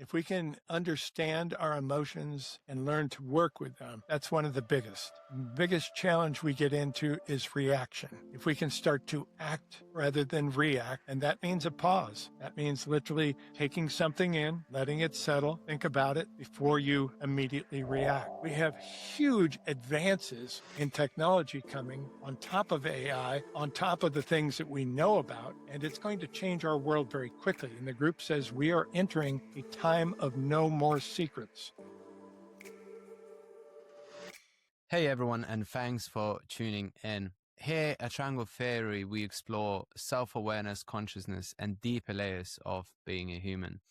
If we can understand our emotions and learn to work with them, that's one of the biggest challenge we get into is reaction. If we can start to act rather than react, and that means a pause. That means literally taking something in, letting it settle, think about it before you immediately react. We have huge advances in technology coming on top of AI, on top of the things that we know about, and it's going to change our world very quickly. And the group says we are entering a time of no more secrets. Hey everyone, and thanks for tuning in. Here at Triangle Theory, we explore self-awareness, consciousness, and deeper layers of being a human.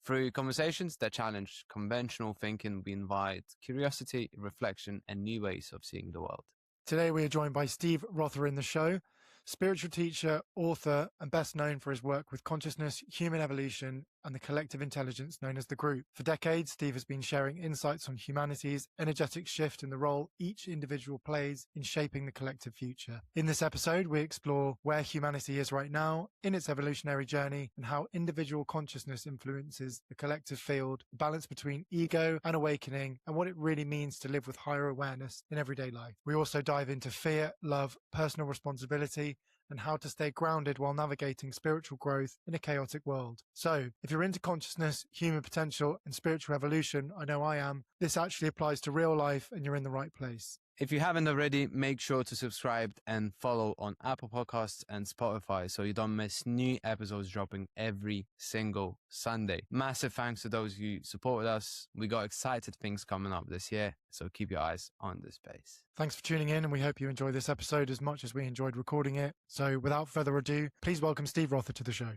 Through conversations that challenge conventional thinking, we invite curiosity, reflection, and new ways of seeing the world. Today we are joined by Steve Rother in the show, spiritual teacher, author, and best known for his work with consciousness, human evolution, and the collective intelligence known as the group. For decades, Steve has been sharing insights on humanity's energetic shift and the role each individual plays in shaping the collective future. In this episode, we explore where humanity is right now in its evolutionary journey and how individual consciousness influences the collective field, the balance between ego and awakening, and what it really means to live with higher awareness in everyday life. We also dive into fear, love, personal responsibility, and how to stay grounded while navigating spiritual growth in a chaotic world. So, if you're into consciousness, human potential, and spiritual evolution, I know I am, this actually applies to real life and you're in the right place. If you haven't already, make sure to subscribe and follow on Apple Podcasts and Spotify so you don't miss new episodes dropping every single Sunday. Massive thanks to those who supported us. We got excited things coming up this year, so keep your eyes on this space. Thanks for tuning in, and we hope you enjoy this episode as much as we enjoyed recording it. So without further ado, please welcome Steve Rother to the show.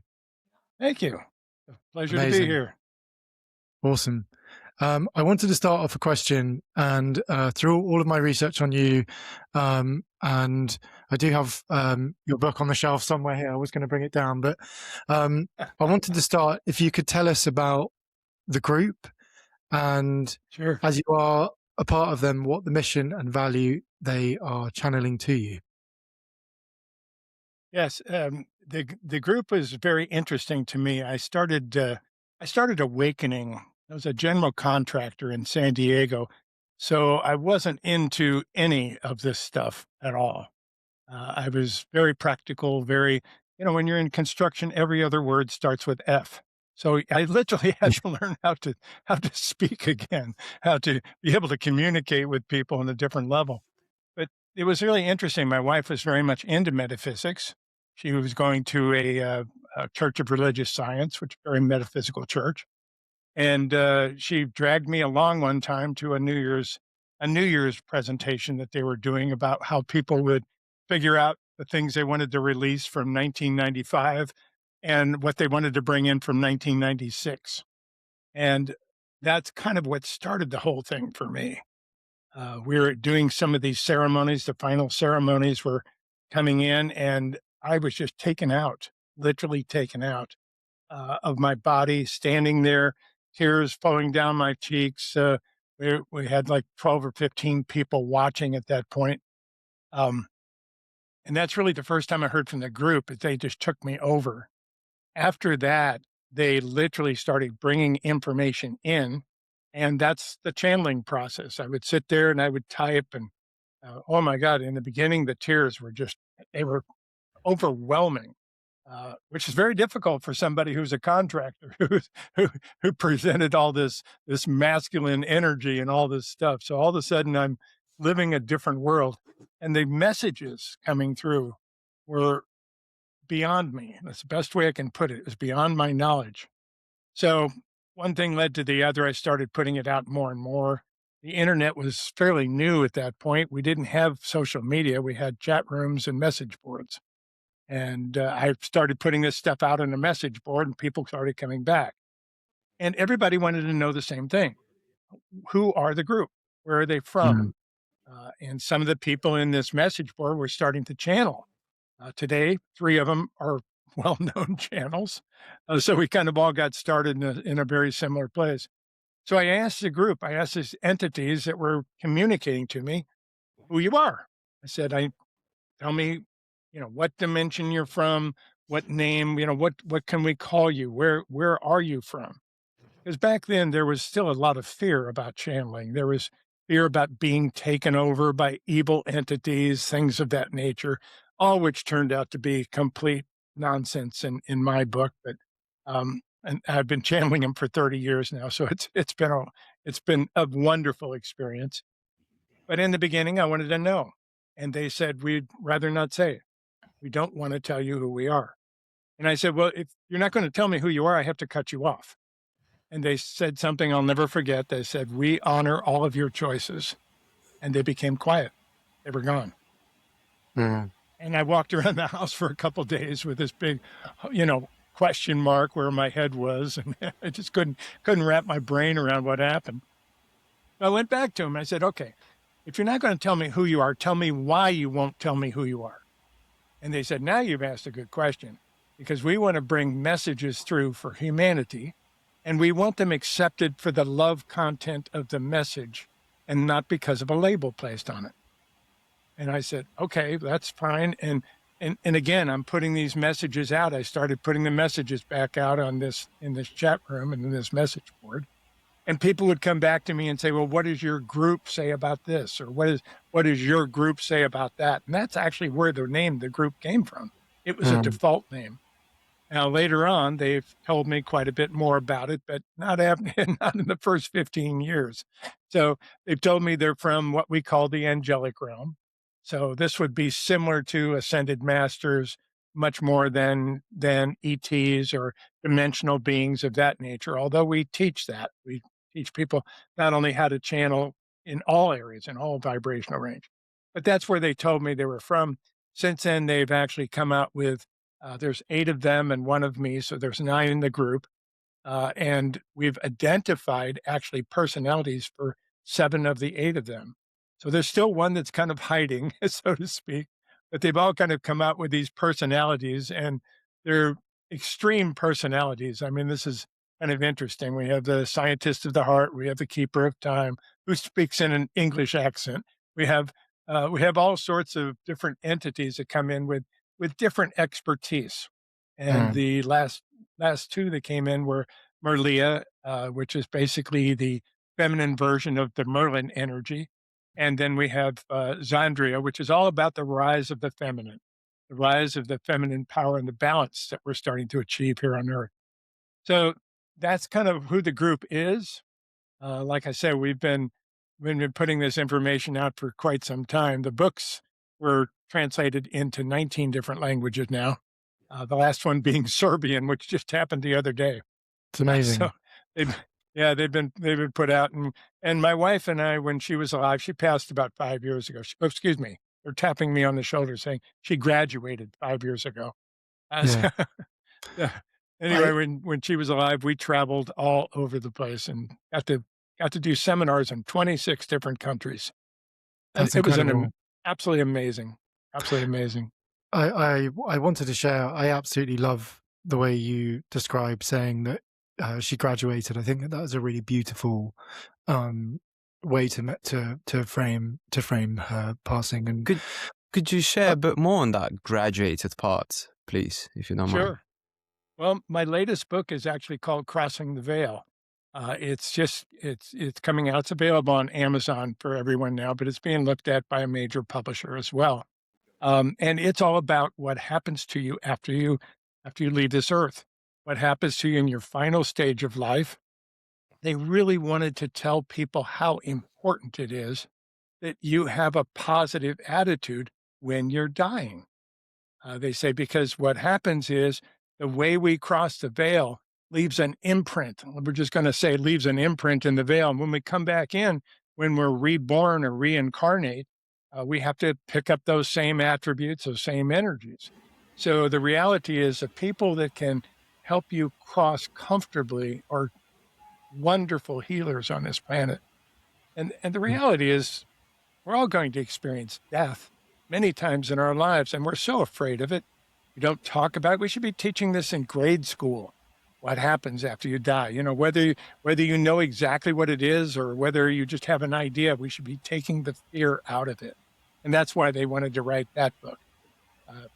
Thank you. Pleasure Amazing. to be here. Awesome. I wanted to start off a question, and through all of my research on you, and I do have your book on the shelf somewhere here. I was going to bring it down, but I wanted to start, if you could tell us about the group, and Sure. as you are a part of them, what the mission and value they are channeling to you. Yes, the group was very interesting to me. I started awakening. I was a general contractor in San Diego, so I wasn't into any of this stuff at all. I was very practical, very, when you're in construction, every other word starts with F. So I literally had to learn how to speak again, how to be able to communicate with people on a different level. But it was really interesting. My wife was very much into metaphysics. She was going to a Church of Religious Science, which is a very metaphysical church. And she dragged me along one time to a New Year's presentation that they were doing about how people would figure out the things they wanted to release from 1995 and what they wanted to bring in from 1996. And that's kind of what started the whole thing for me. We were doing some of these ceremonies. The final ceremonies were coming in, and I was just taken out, literally taken out of my body, standing there, tears flowing down my cheeks. We had like 12 or 15 people watching at that point. And that's really the first time I heard from the group, is they just took me over. After that, they literally started bringing information in, and that's the channeling process. I would sit there and I would type, and oh my God, in the beginning, the tears were they were overwhelming. Which is very difficult for somebody who's a contractor who presented all this masculine energy and all this stuff. So all of a sudden I'm living a different world, and the messages coming through were beyond me. That's the best way I can put it. It was beyond my knowledge. So one thing led to the other. I started putting it out more and more. The internet was fairly new at that point. We didn't have social media. We had chat rooms and message boards. And I started putting this stuff out on a message board, and people started coming back. And everybody wanted to know the same thing. Who are the group? Where are they from? And some of the people in this message board were starting to channel. Today, 3 of them are well-known channels. So we kind of all got started in a very similar place. So I asked the group, I asked these entities that were communicating to me, who you are. I said, tell me, what dimension you're from, what name, what can we call you? Where are you from? because back then there was still a lot of fear about channeling. There was fear about being taken over by evil entities, things of that nature, all which turned out to be complete nonsense in my book. But and I've been channeling them for 30 years now, so it's been a wonderful experience. But in the beginning, I wanted to know, and they said we'd rather not say it. We don't want to tell you who we are. And I said, well, if you're not going to tell me who you are, I have to cut you off. And they said something I'll never forget. They said, we honor all of your choices. And they became quiet. They were gone. Mm. And I walked around the house for a couple of days with this big, question mark where my head was. And I just couldn't wrap my brain around what happened. So I went back to him. I said, okay, if you're not going to tell me who you are, tell me why you won't tell me who you are. And they said, now you've asked a good question, because we want to bring messages through for humanity, and we want them accepted for the love content of the message and not because of a label placed on it. And I said, okay, that's fine. And again, I'm putting these messages out. I started putting the messages back out in this chat room and in this message board. And people would come back to me and say, well, what does your group say about this? Or what does your group say about that? And that's actually where the name the group came from. It was a default name. Now, later on, they've told me quite a bit more about it, but not in the first 15 years. So they've told me they're from what we call the angelic realm. So this would be similar to ascended masters, much more than ETs or dimensional beings of that nature, although we teach that. We teach people not only how to channel in all areas, in all vibrational range, but that's where they told me they were from. Since then, they've actually come out with, there's 8 of them and 1 of me, so there's 9 in the group. And we've identified actually personalities for 7 of the 8 of them. So there's still one that's kind of hiding, so to speak, but they've all kind of come out with these personalities, and they're extreme personalities. I mean, this is kind of interesting. We have the scientist of the heart. We have the keeper of time, who speaks in an English accent. We have all sorts of different entities that come in with different expertise. And the last 2 that came in were Merlia, which is basically the feminine version of the Merlin energy. And then we have Zandria, which is all about the rise of the feminine power and the balance that we're starting to achieve here on Earth. So that's kind of who the group is. Like I said, we've been putting this information out for quite some time. The books were translated into 19 different languages now. The last one being Serbian, which just happened the other day. It's amazing. So they've been put out, and my wife and I, when she was alive, she passed about 5 years ago. Excuse me, they're tapping me on the shoulder saying she graduated 5 years ago. Anyway, when she was alive, we traveled all over the place and got to do seminars in 26 different countries. That's it incredible. was absolutely amazing. I wanted to share. I absolutely love the way you describe saying that she graduated. I think that was a really beautiful way to frame her passing. And could you share a bit more on that graduated part, please, if you don't mind? Sure. Well, my latest book is actually called Crossing the Veil. It's coming out. It's available on Amazon for everyone now, but it's being looked at by a major publisher as well. And it's all about what happens to you after you leave this earth, what happens to you in your final stage of life. They really wanted to tell people how important it is that you have a positive attitude when you're dying. They say, because what happens is the way we cross the veil leaves an imprint. We're just going to say leaves an imprint in the veil. And when we come back in, when we're reborn or reincarnate, we have to pick up those same attributes, those same energies. So the reality is the people that can help you cross comfortably are wonderful healers on this planet. And the reality is we're all going to experience death many times in our lives, and we're so afraid of it. We don't talk about it. We should be teaching this in grade school. What happens after you die? You know, whether you know exactly what it is or whether you just have an idea, we should be taking the fear out of it. And that's why they wanted to write that book.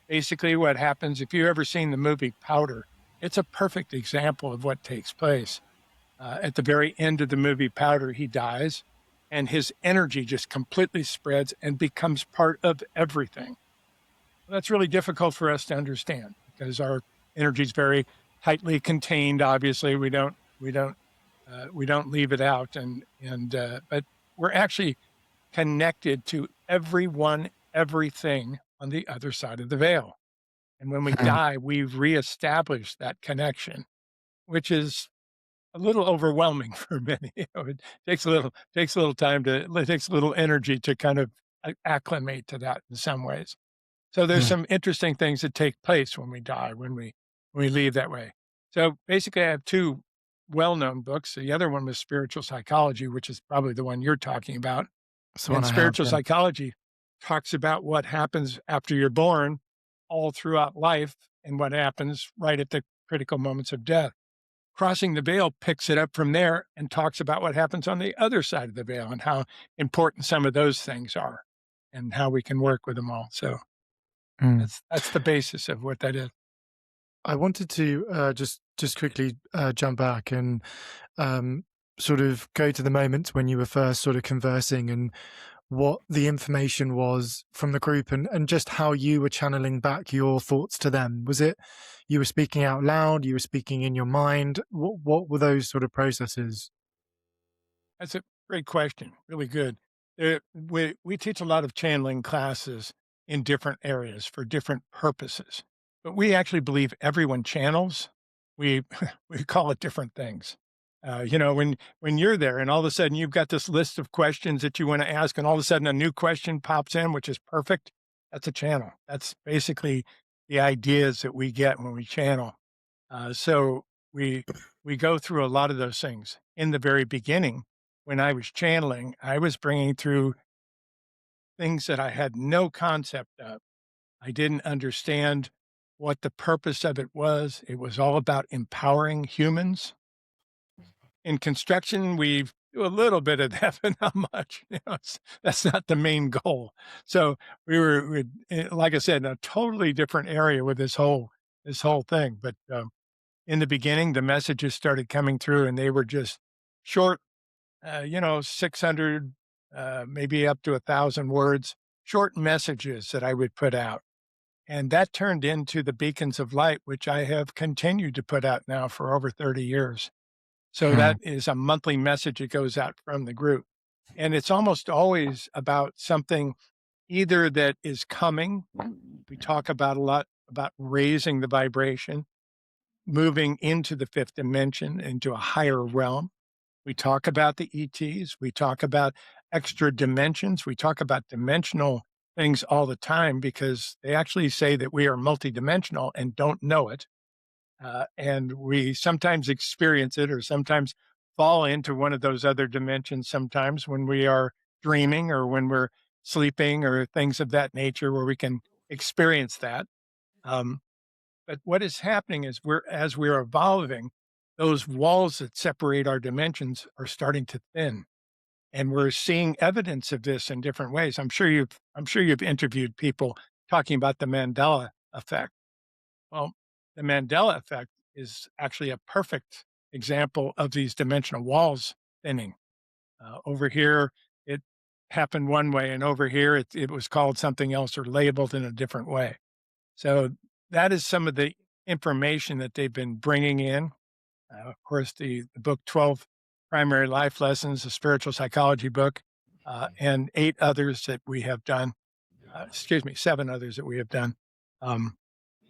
Basically, what happens, if you've ever seen the movie Powder, it's a perfect example of what takes place. At the very end of the movie Powder, he dies, and his energy just completely spreads and becomes part of everything. That's really difficult for us to understand because our energy is very tightly contained. Obviously, we don't leave it out, but we're actually connected to everyone, everything on the other side of the veil. And when we die, we've reestablished that connection, which is a little overwhelming for many. It takes a little time it takes a little energy to kind of acclimate to that in some ways. So there's some interesting things that take place when we die, when we leave that way. So basically, I have two well-known books. The other one was Spiritual Psychology, which is probably the one you're talking about. That's the one And I have, spiritual yeah. psychology talks about what happens after you're born, all throughout life, and what happens right at the critical moments of death. Crossing the Veil picks it up from there and talks about what happens on the other side of the veil and how important some of those things are and how we can work with them all. So Mm. that's the basis of what that is. I wanted to just quickly jump back and sort of go to the moment when you were first sort of conversing and what the information was from the group and just how you were channeling back your thoughts to them. Was it you were speaking out loud? You were speaking in your mind? What were those sort of processes? That's a great question. Really good. We teach a lot of channeling classes in different areas for different purposes, but we actually believe everyone channels. We we call it different things. When you're there and all of a sudden you've got this list of questions that you want to ask, and all of a sudden a new question pops in, which is perfect. That's a channel. That's basically the ideas that we get when we channel. So we go through a lot of those things in the very beginning. When I was channeling, I was bringing through things that I had no concept of. I didn't understand what the purpose of it was. It was all about empowering humans. In construction, we do a little bit of that, but not much. That's not the main goal. So like I said, in a totally different area with this whole thing. But in the beginning, the messages started coming through, and they were just short 600, maybe up to 1,000 words, short messages that I would put out. And that turned into the beacons of light, which I have continued to put out now for over 30 years. So Hmm. that is a monthly message that goes out from the group. And it's almost always about something either that is coming. We talk about a lot about raising the vibration, moving into the fifth dimension, into a higher realm. We talk about the ETs. We talk about extra dimensions. We talk about dimensional things all the time because they actually say that we are multidimensional and don't know it. And we sometimes experience it or sometimes fall into one of those other dimensions sometimes when we are dreaming or when we're sleeping or things of that nature where we can experience that. Um, but what is happening is as we're evolving, those walls that separate our dimensions are starting to thin. And we're seeing evidence of this in different ways. I'm sure you've interviewed people talking about the Mandela effect. Well, the Mandela effect is actually a perfect example of these dimensional walls thinning. Over here, it happened one way, and over here, it was called something else or labeled in a different way. So that is some of the information that they've been bringing in. Of course, the book 12 Primary Life Lessons, a spiritual psychology book, and 8 others that we have done, excuse me, 7 others that we have done, um,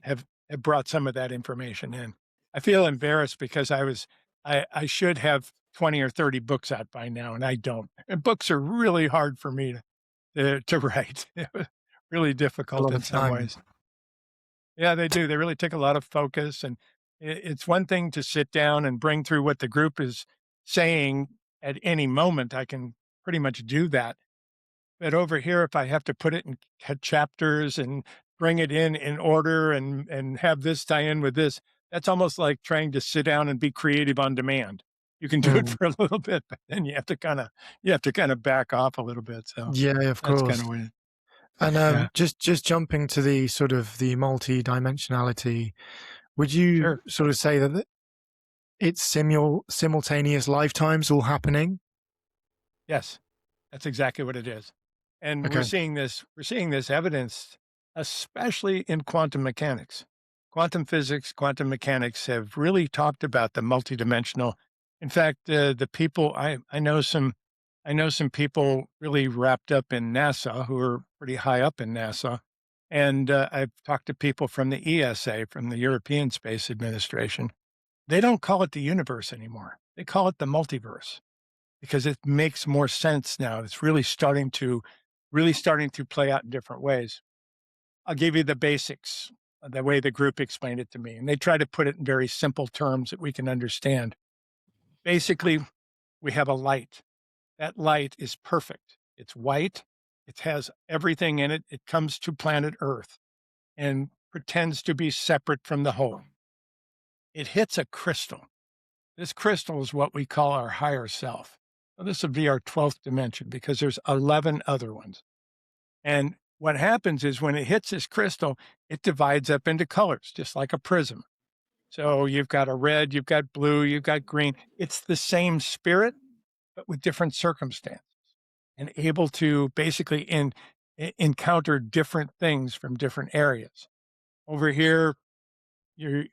have brought some of that information in. I feel embarrassed because I should have 20 or 30 books out by now, and I don't. And books are really hard for me to write. Really A difficult lot in of some time. ways. Yeah, they do. They really take a lot of focus, and it's one thing to sit down and bring through what the group is saying at any moment. I can pretty much do that. But over here, if I have to put it in chapters and bring it in order and have this tie in with this, that's almost like trying to sit down and be creative on demand. You can do it Mm. for a little bit, but then you have to kind of back off a little bit. So Yeah, of that's kind course. of weird. And Yeah, just jumping to the sort of the multi-dimensionality, would you sure. sort of say that it's simultaneous lifetimes all happening? Yes, that's exactly what it is. And Okay. we're seeing this evidence, especially in quantum mechanics. Quantum physics, quantum mechanics have really talked about the multidimensional. In fact, the people I know some people really wrapped up in NASA who are pretty high up in NASA, and I've talked to people from the ESA, from the European Space Administration. They don't call it the universe anymore. They call it the multiverse because it makes more sense now. It's really starting to play out in different ways. I'll give you the basics, the way the group explained it to me, and they try to put it in very simple terms that we can understand. Basically, we have a light. That light is perfect. It's white. It has everything in it. It comes to planet Earth and pretends to be separate from the whole. It hits a crystal. This crystal is what we call our higher self. Well, this would be our 12th dimension because there's 11 other ones. And what happens is when it hits this crystal, it divides up into colors, just like a prism. So you've got a red, you've got blue, you've got green. It's the same spirit, but with different circumstances and able to basically encounter different things from different areas. Over here,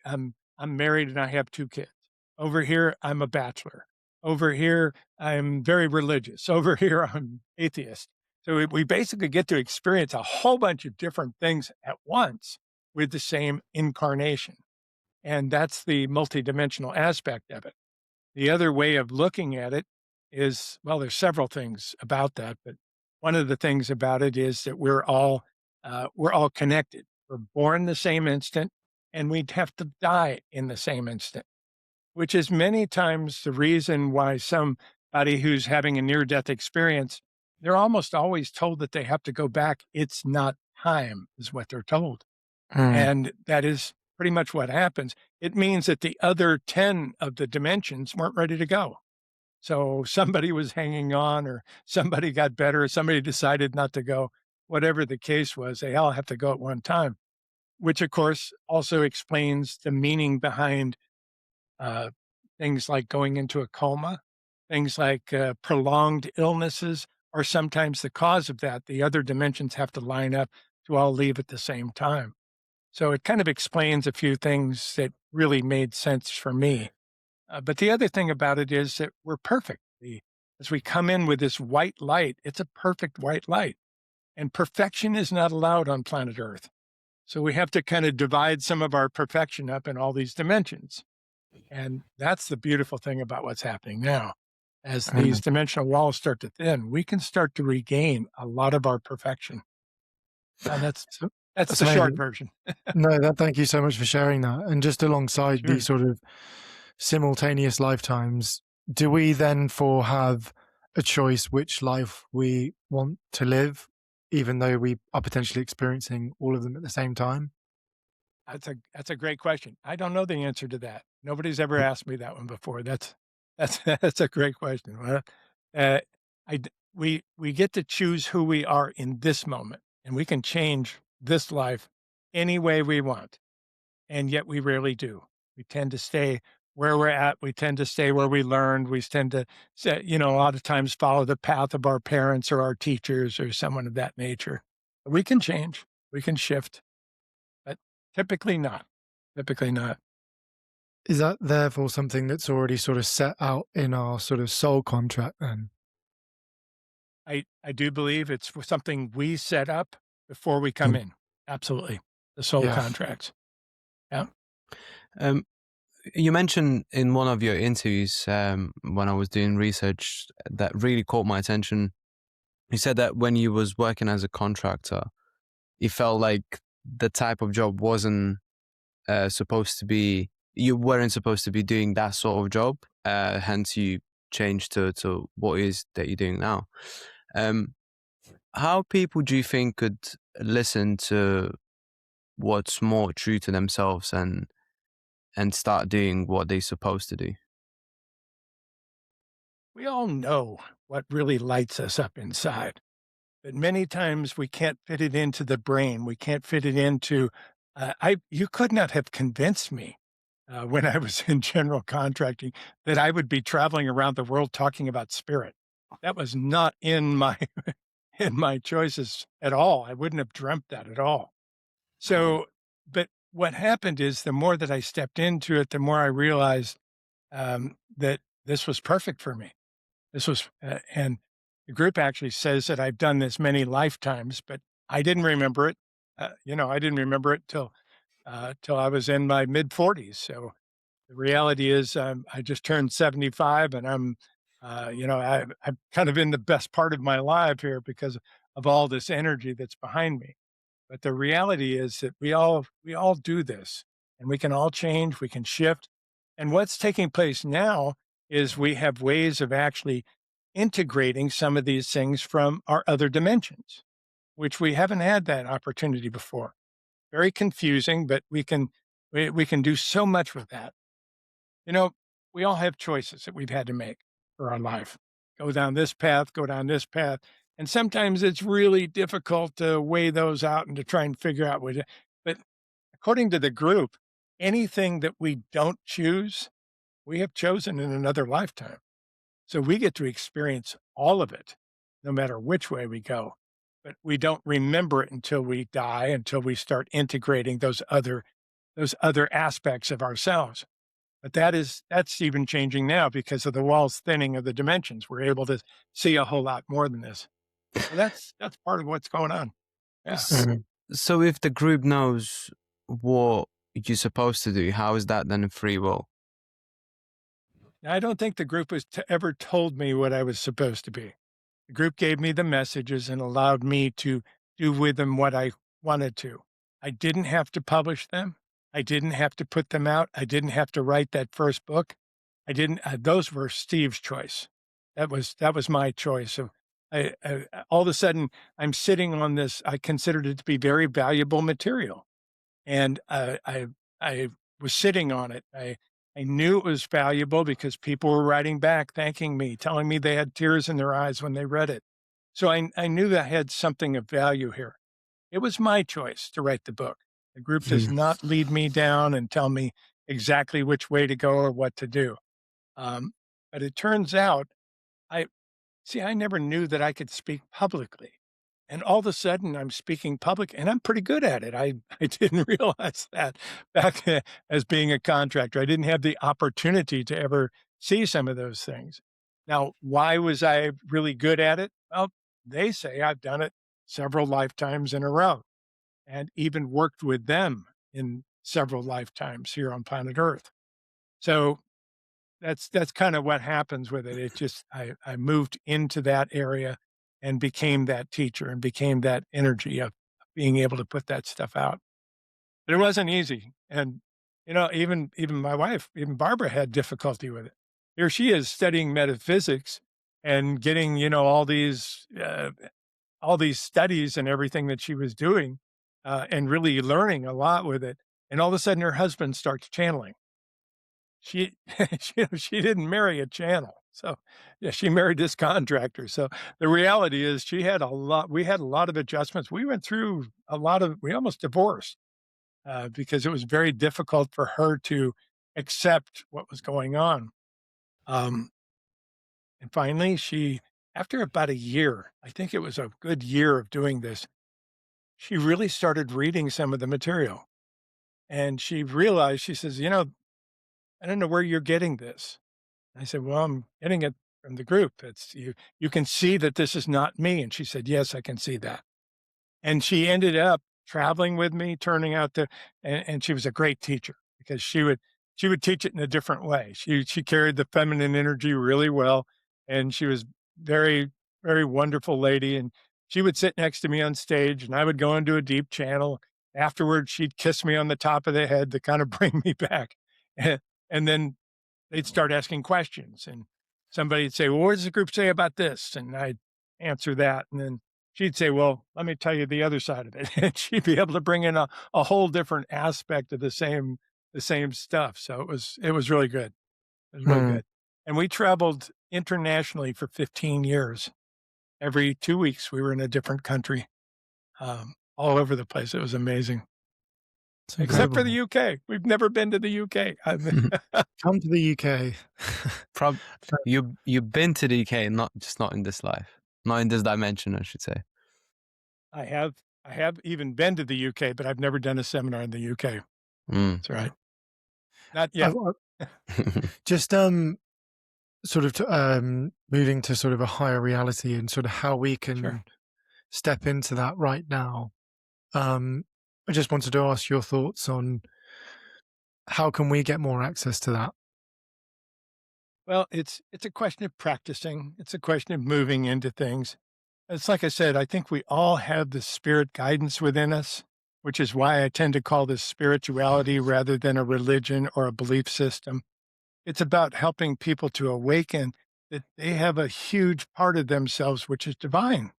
I'm married and I have 2 kids. Over here, I'm a bachelor. Over here, I'm very religious. Over here, I'm atheist. So we basically get to experience a whole bunch of different things at once with the same incarnation. And that's the multidimensional aspect of it. The other way of looking at it is, well, there's several things about that, but one of the things about it is that we're all connected. We're born the same instant, and we'd have to die in the same instant, which is many times the reason why somebody who's having a near-death experience, they're almost always told that they have to go back. It's not time, is what they're told. And that is pretty much what happens. It means that the other 10 of the dimensions weren't ready to go. So somebody was hanging on, or somebody got better, or somebody decided not to go. Whatever the case was, they all have to go at one time, which of course also explains the meaning behind uh, things like going into a coma, things like prolonged illnesses, or sometimes the cause of that. The other dimensions have to line up to all leave at the same time. So it kind of explains a few things that really made sense for me. But the other thing about it is that we're perfect. As we come in with this white light, it's a perfect white light. And perfection is not allowed on planet Earth. So we have to kind of divide some of our perfection up in all these dimensions. And that's the beautiful thing about what's happening now. As these dimensional walls start to thin, we can start to regain a lot of our perfection. And that's That's the short amazing. version. No, thank you so much for sharing that. And just alongside Sure. these sort of simultaneous lifetimes, do we then have a choice which life we want to live, even though we are potentially experiencing all of them at the same time? That's a great question. I don't know the answer to that. Nobody's ever asked me that one before. That's a great question. Well, we get to choose who we are in this moment, and we can change this life any way we want, and yet we rarely do. We tend to stay where we're at. We tend to stay where we learned. We tend to, a lot of times follow the path of our parents or our teachers or someone of that nature. We can change. We can shift. But typically not. Typically not. Is that therefore something that's already sort of set out in our sort of soul contract then? I do believe it's something we set up before we come in. Absolutely. The soul Yeah. contracts. Yeah. You mentioned in one of your interviews when I was doing research that really caught my attention. You said that when you was working as a contractor, you felt like the type of job wasn't supposed to be, you weren't supposed to be doing that sort of job. Hence you changed to what is that you're doing now. How people do you think could listen to what's more true to themselves and start doing what they're supposed to do? We all know what really lights us up inside, but many times we can't fit it into the brain. We can't fit it into, you could not have convinced me when I was in general contracting, that I would be traveling around the world talking about spirit. That was not in my in my choices at all. I wouldn't have dreamt that at all. So, but what happened is the more that I stepped into it, the more I realized that this was perfect for me. This was, and the group actually says that I've done this many lifetimes, but I didn't remember it. I didn't remember it till I was in my mid 40s. So the reality is, I just turned 75, and I'm kind of in the best part of my life here because of all this energy that's behind me. But the reality is that we all do this, and we can all change, we can shift. And what's taking place now is we have ways of actually integrating some of these things from our other dimensions, which we haven't had that opportunity before. Very confusing, but we can do so much with that. You know, we all have choices that we've had to make for our life. Go down this path, go down this path. And sometimes it's really difficult to weigh those out and to try and figure out what. But according to the group, anything that we don't choose, we have chosen in another lifetime. So we get to experience all of it, no matter which way we go. But we don't remember it until we die, until we start integrating those other aspects of ourselves. But that's even changing now because of the walls thinning of the dimensions. We're able to see a whole lot more than this. So that's part of what's going on. Yeah. S- So if the group knows what you're supposed to do, how is that then free will? I don't think the group was ever told me what I was supposed to be. The group gave me the messages and allowed me to do with them what I wanted to. I didn't have to publish them. I didn't have to put them out. I didn't have to write that first book. I didn't. Those were Steve's choice. That was my choice. So all of a sudden, I'm sitting on this. I considered it to be very valuable material, and I was sitting on it. I knew it was valuable because people were writing back, thanking me, telling me they had tears in their eyes when they read it. So I knew that I had something of value here. It was my choice to write the book. The group does not lead me down and tell me exactly which way to go or what to do. Um, but it turns out, I I never knew that I could speak publicly. And all of a sudden, I'm speaking public, and I'm pretty good at it. I didn't realize that back as being a contractor. I didn't have the opportunity to ever see some of those things. Now, why was I really good at it? Well, they say I've done it several lifetimes in a row and even worked with them in several lifetimes here on planet Earth. So that's kind of what happens with it. It just I moved into that area and became that teacher and became that energy of being able to put that stuff out. But it wasn't easy. And even my wife, even Barbara had difficulty with it. Here she is studying metaphysics and getting, all these studies and everything that she was doing and really learning a lot with it. And all of a sudden her husband starts channeling. She she didn't marry a channel. So, yeah, she married this contractor. So, the reality is we had a lot of adjustments. We went through we almost divorced, because it was very difficult for her to accept what was going on. Um, and finally, after about a year, I think it was a good year of doing this, she really started reading some of the material, and she realized, she says, "I don't know where you're getting this." I said, "Well, I'm getting it from the group. It's you can see that this is not me." And she said, "Yes, I can see that." And she ended up traveling with me, turning out and she was a great teacher because she would teach it in a different way. She carried the feminine energy really well, and she was very, very wonderful lady. And she would sit next to me on stage, and I would go into a deep channel. Afterwards, she'd kiss me on the top of the head to kind of bring me back. And then they'd start asking questions, and somebody'd say, "Well, what does the group say about this?" And I'd answer that. And then she'd say, "Well, let me tell you the other side of it." And she'd be able to bring in a whole different aspect of the same stuff. So it was really good. It was really Hmm. good. And we traveled internationally for 15 years. Every 2 weeks, we were in a different country, all over the place. It was amazing. except for the UK. We've never been to the UK. Come to the UK. You've been to the UK, not in this life, not in this dimension, I should say. I have even been to the UK, but I've never done a seminar in the UK. That's right. Not yet. Just sort of moving to sort of a higher reality and sort of how we can step into that right now. I just wanted to ask your thoughts on how can we get more access to that? Well, it's a question of practicing. It's a question of moving into things. It's like I said, I think we all have the spirit guidance within us, which is why I tend to call this spirituality rather than a religion or a belief system. It's about helping people to awaken that they have a huge part of themselves, which is divine,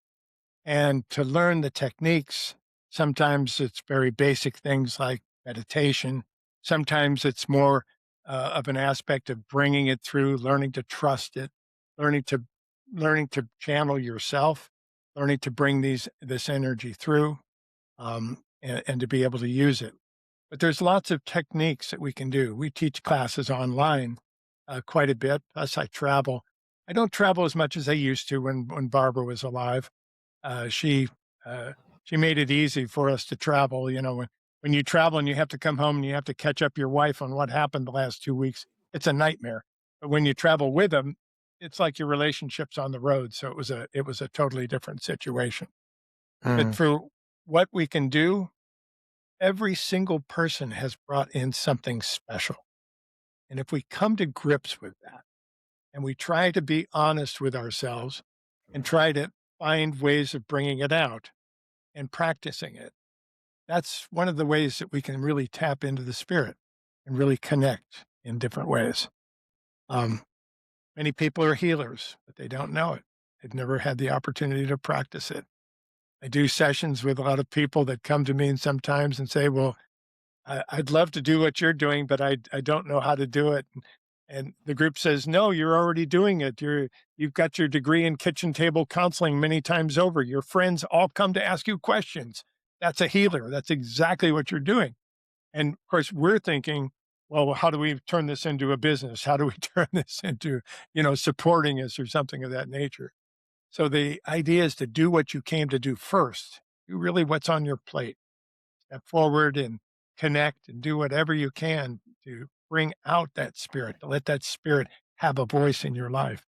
and to learn the techniques. Sometimes it's very basic things like meditation. Sometimes it's more of an aspect of bringing it through, learning to trust it, learning to channel yourself, learning to bring this energy through, and to be able to use it. But there's lots of techniques that we can do. We teach classes online quite a bit. Plus, I travel. I don't travel as much as I used to when Barbara was alive. She made it easy for us to travel. You know, when you travel and you have to come home and you have to catch up your wife on what happened the last 2 weeks, it's a nightmare. But when you travel with them, it's like your relationship's on the road. So it was a totally different situation. But for what we can do, every single person has brought in something special. And if we come to grips with that and we try to be honest with ourselves and try to find ways of bringing it out and practicing it, that's one of the ways that we can really tap into the spirit and really connect in different ways. Many people are healers, but they don't know it. They've never had the opportunity to practice it. I do sessions with a lot of people that come to me and sometimes and say, well, I'd love to do what you're doing, but I don't know how to do it. And the group says, no, you're already doing it. You've got your degree in kitchen table counseling many times over. Your friends all come to ask you questions. That's a healer. That's exactly what you're doing. And of course, we're thinking, well, how do we turn this into a business? How do we turn this into, supporting us or something of that nature? So the idea is to do what you came to do first. Do really what's on your plate. Step forward and connect and do whatever you can to bring out that spirit, to let that spirit have a voice in your life.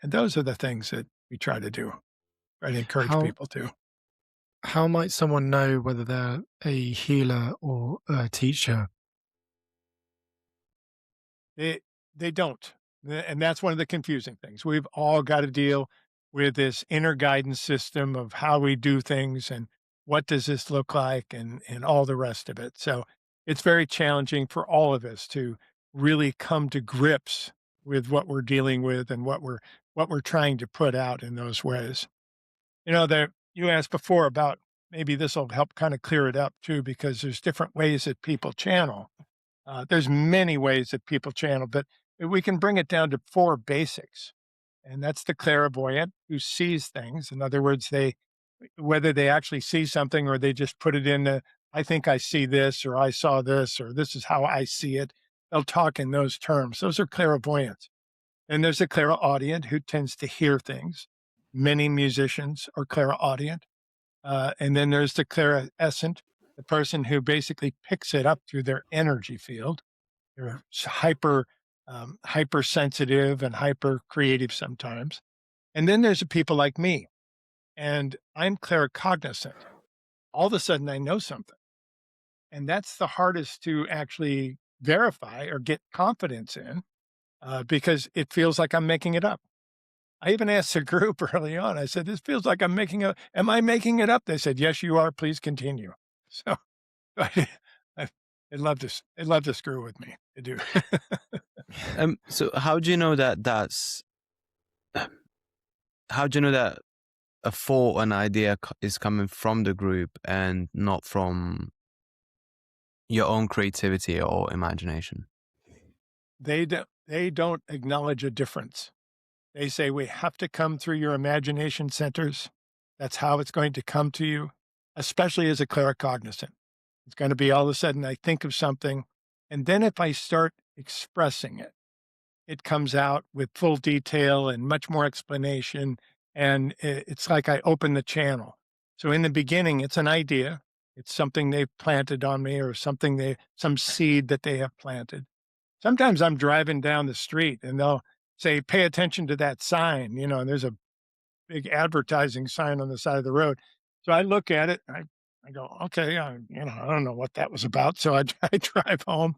And those are the things that we try to do, try to encourage people to. How might someone know whether they're a healer or a teacher? They don't. And that's one of the confusing things. We've all got to deal with this inner guidance system of how we do things and what does this look like and all the rest of it. So it's very challenging for all of us to really come to grips with what we're dealing with and what we're trying to put out in those ways. You asked before about maybe this will help kind of clear it up too, because there's different ways that people channel. There's many ways that people channel, but we can bring it down to 4 basics. And that's the clairvoyant who sees things. In other words, whether they actually see something or they just put it in the, I think I see this, or I saw this, or this is how I see it. They'll talk in those terms. Those are clairvoyants. And there's a clairaudient who tends to hear things. Many musicians are clairaudient. And then there's the clairescent, the person who basically picks it up through their energy field. They're hypersensitive and hyper creative sometimes. And then there's the people like me, and I'm claircognizant. All of a sudden I know something. And that's the hardest to actually verify or get confidence in because it feels like I'm making it up. I even asked the group early on, I said, this feels like I'm making up. Am I making it up? They said, yes, you are. Please continue. So they'd love to screw with me. They do. So how do you know that a thought, an idea is coming from the group and not from your own creativity or imagination? They don't acknowledge a difference. They say we have to come through your imagination centers. That's how it's going to come to you, especially as a claircognizant. It's going to be all of a sudden I think of something. And then if I start expressing it, it comes out with full detail and much more explanation. And it's like I open the channel. So in the beginning, it's an idea. It's something they've planted on me or some seed that they have planted. Sometimes I'm driving down the street and they'll say, pay attention to that sign, and there's a big advertising sign on the side of the road. So I look at it, I go, okay, I don't know what that was about. So I drive home,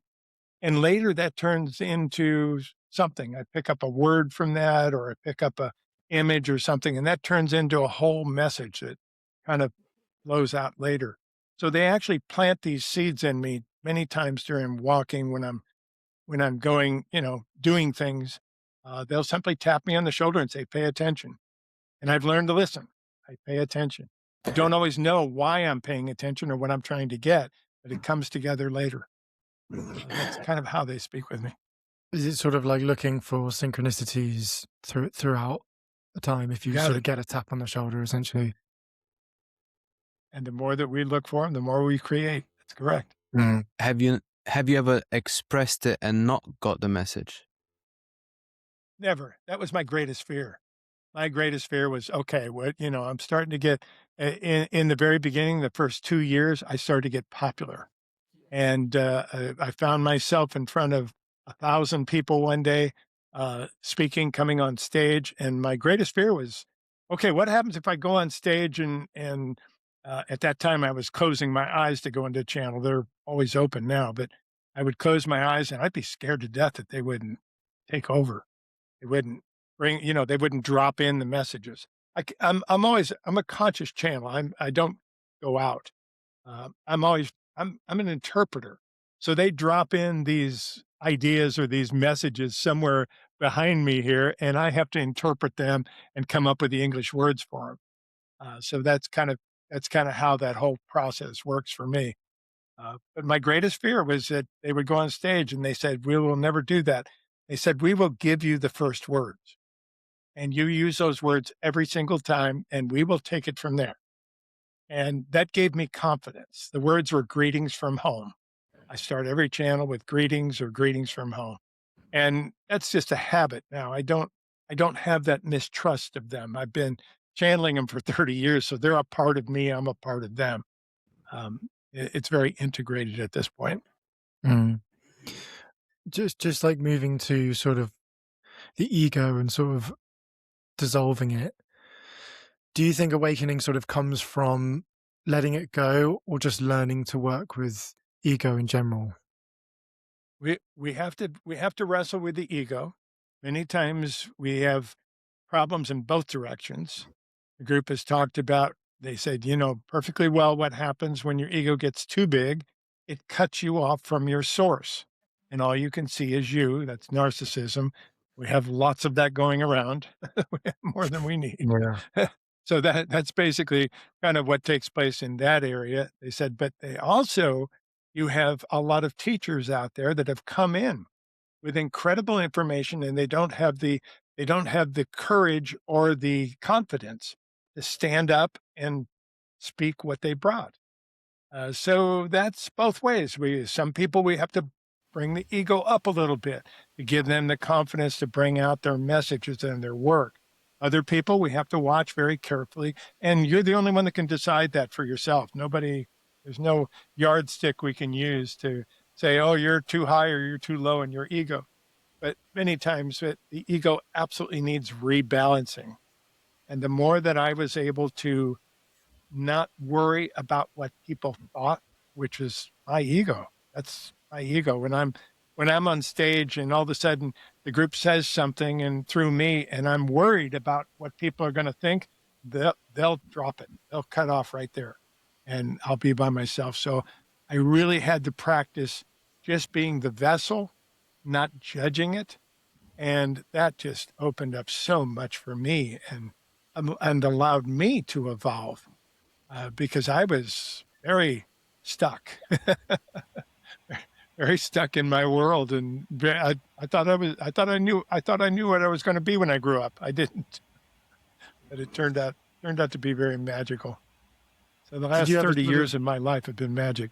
and later that turns into something. I pick up a word from that, or I pick up a image or something, and that turns into a whole message that kind of flows out later. So they actually plant these seeds in me many times during walking when I'm going, doing things. They'll simply tap me on the shoulder and say, pay attention. And I've learned to listen. I pay attention. I don't always know why I'm paying attention or what I'm trying to get, but it comes together later. That's kind of how they speak with me. Is it sort of like looking for synchronicities throughout the time if you sort of get a tap on the shoulder, essentially? And the more that we look for them, the more we create. That's correct. Mm. Have you ever expressed it and not got the message? Never. That was my greatest fear. My greatest fear was, okay, I'm starting to get, in the very beginning, the first 2 years, I started to get popular. And I found myself in front of 1,000 people one day, speaking, coming on stage. And my greatest fear was, okay, what happens if I go on stage and at that time I was closing my eyes to go into channel. They're always open now, but I would close my eyes and I'd be scared to death that they wouldn't take over. They wouldn't they wouldn't drop in the messages. I'm a conscious channel. I don't go out. I'm an interpreter. So they drop in these ideas or these messages somewhere behind me here, and I have to interpret them and come up with the English words for them. So that's kind of how that whole process works for me. But my greatest fear was that they would go on stage and they said, "We will never do that." They said, "We will give you the first words, and you use those words every single time, and we will take it from there." And that gave me confidence. The words were greetings from home. I start every channel with greetings or greetings from home. And that's just a habit now. I don't have that mistrust of them. I've been channeling them for 30 years, so they're a part of me. I'm a part of them. It's very integrated at this point. Mm. Just like moving to sort of the ego and sort of dissolving it. Do you think awakening sort of comes from letting it go or just learning to work with ego in general? We have to wrestle with the ego. Many times we have problems in both directions. The group has talked about, they said, perfectly well what happens when your ego gets too big. It cuts you off from your source. And all you can see is you. That's narcissism. We have lots of that going around, more than we need. Yeah. So that's basically kind of what takes place in that area. They said, but you have a lot of teachers out there that have come in with incredible information, and they don't have the courage or the confidence to stand up and speak what they brought. So that's both ways. Some people we have to bring the ego up a little bit to give them the confidence to bring out their messages and their work. Other people we have to watch very carefully, and you're the only one that can decide that for yourself. There's no yardstick we can use to say, oh, you're too high or you're too low in your ego. But many times the ego absolutely needs rebalancing. And the more that I was able to not worry about what people thought, which is my ego. That's my ego. When I'm on stage and all of a sudden the group says something and through me, and I'm worried about what people are going to think, they'll drop it. They'll cut off right there, and I'll be by myself. So I really had to practice just being the vessel, not judging it, and that just opened up so much for me and allowed me to evolve. Because I was very stuck, very stuck in my world, and I thought I knew what I was going to be when I grew up. I didn't, but it turned out to be very magical. So the last 30 years of my life have been magic.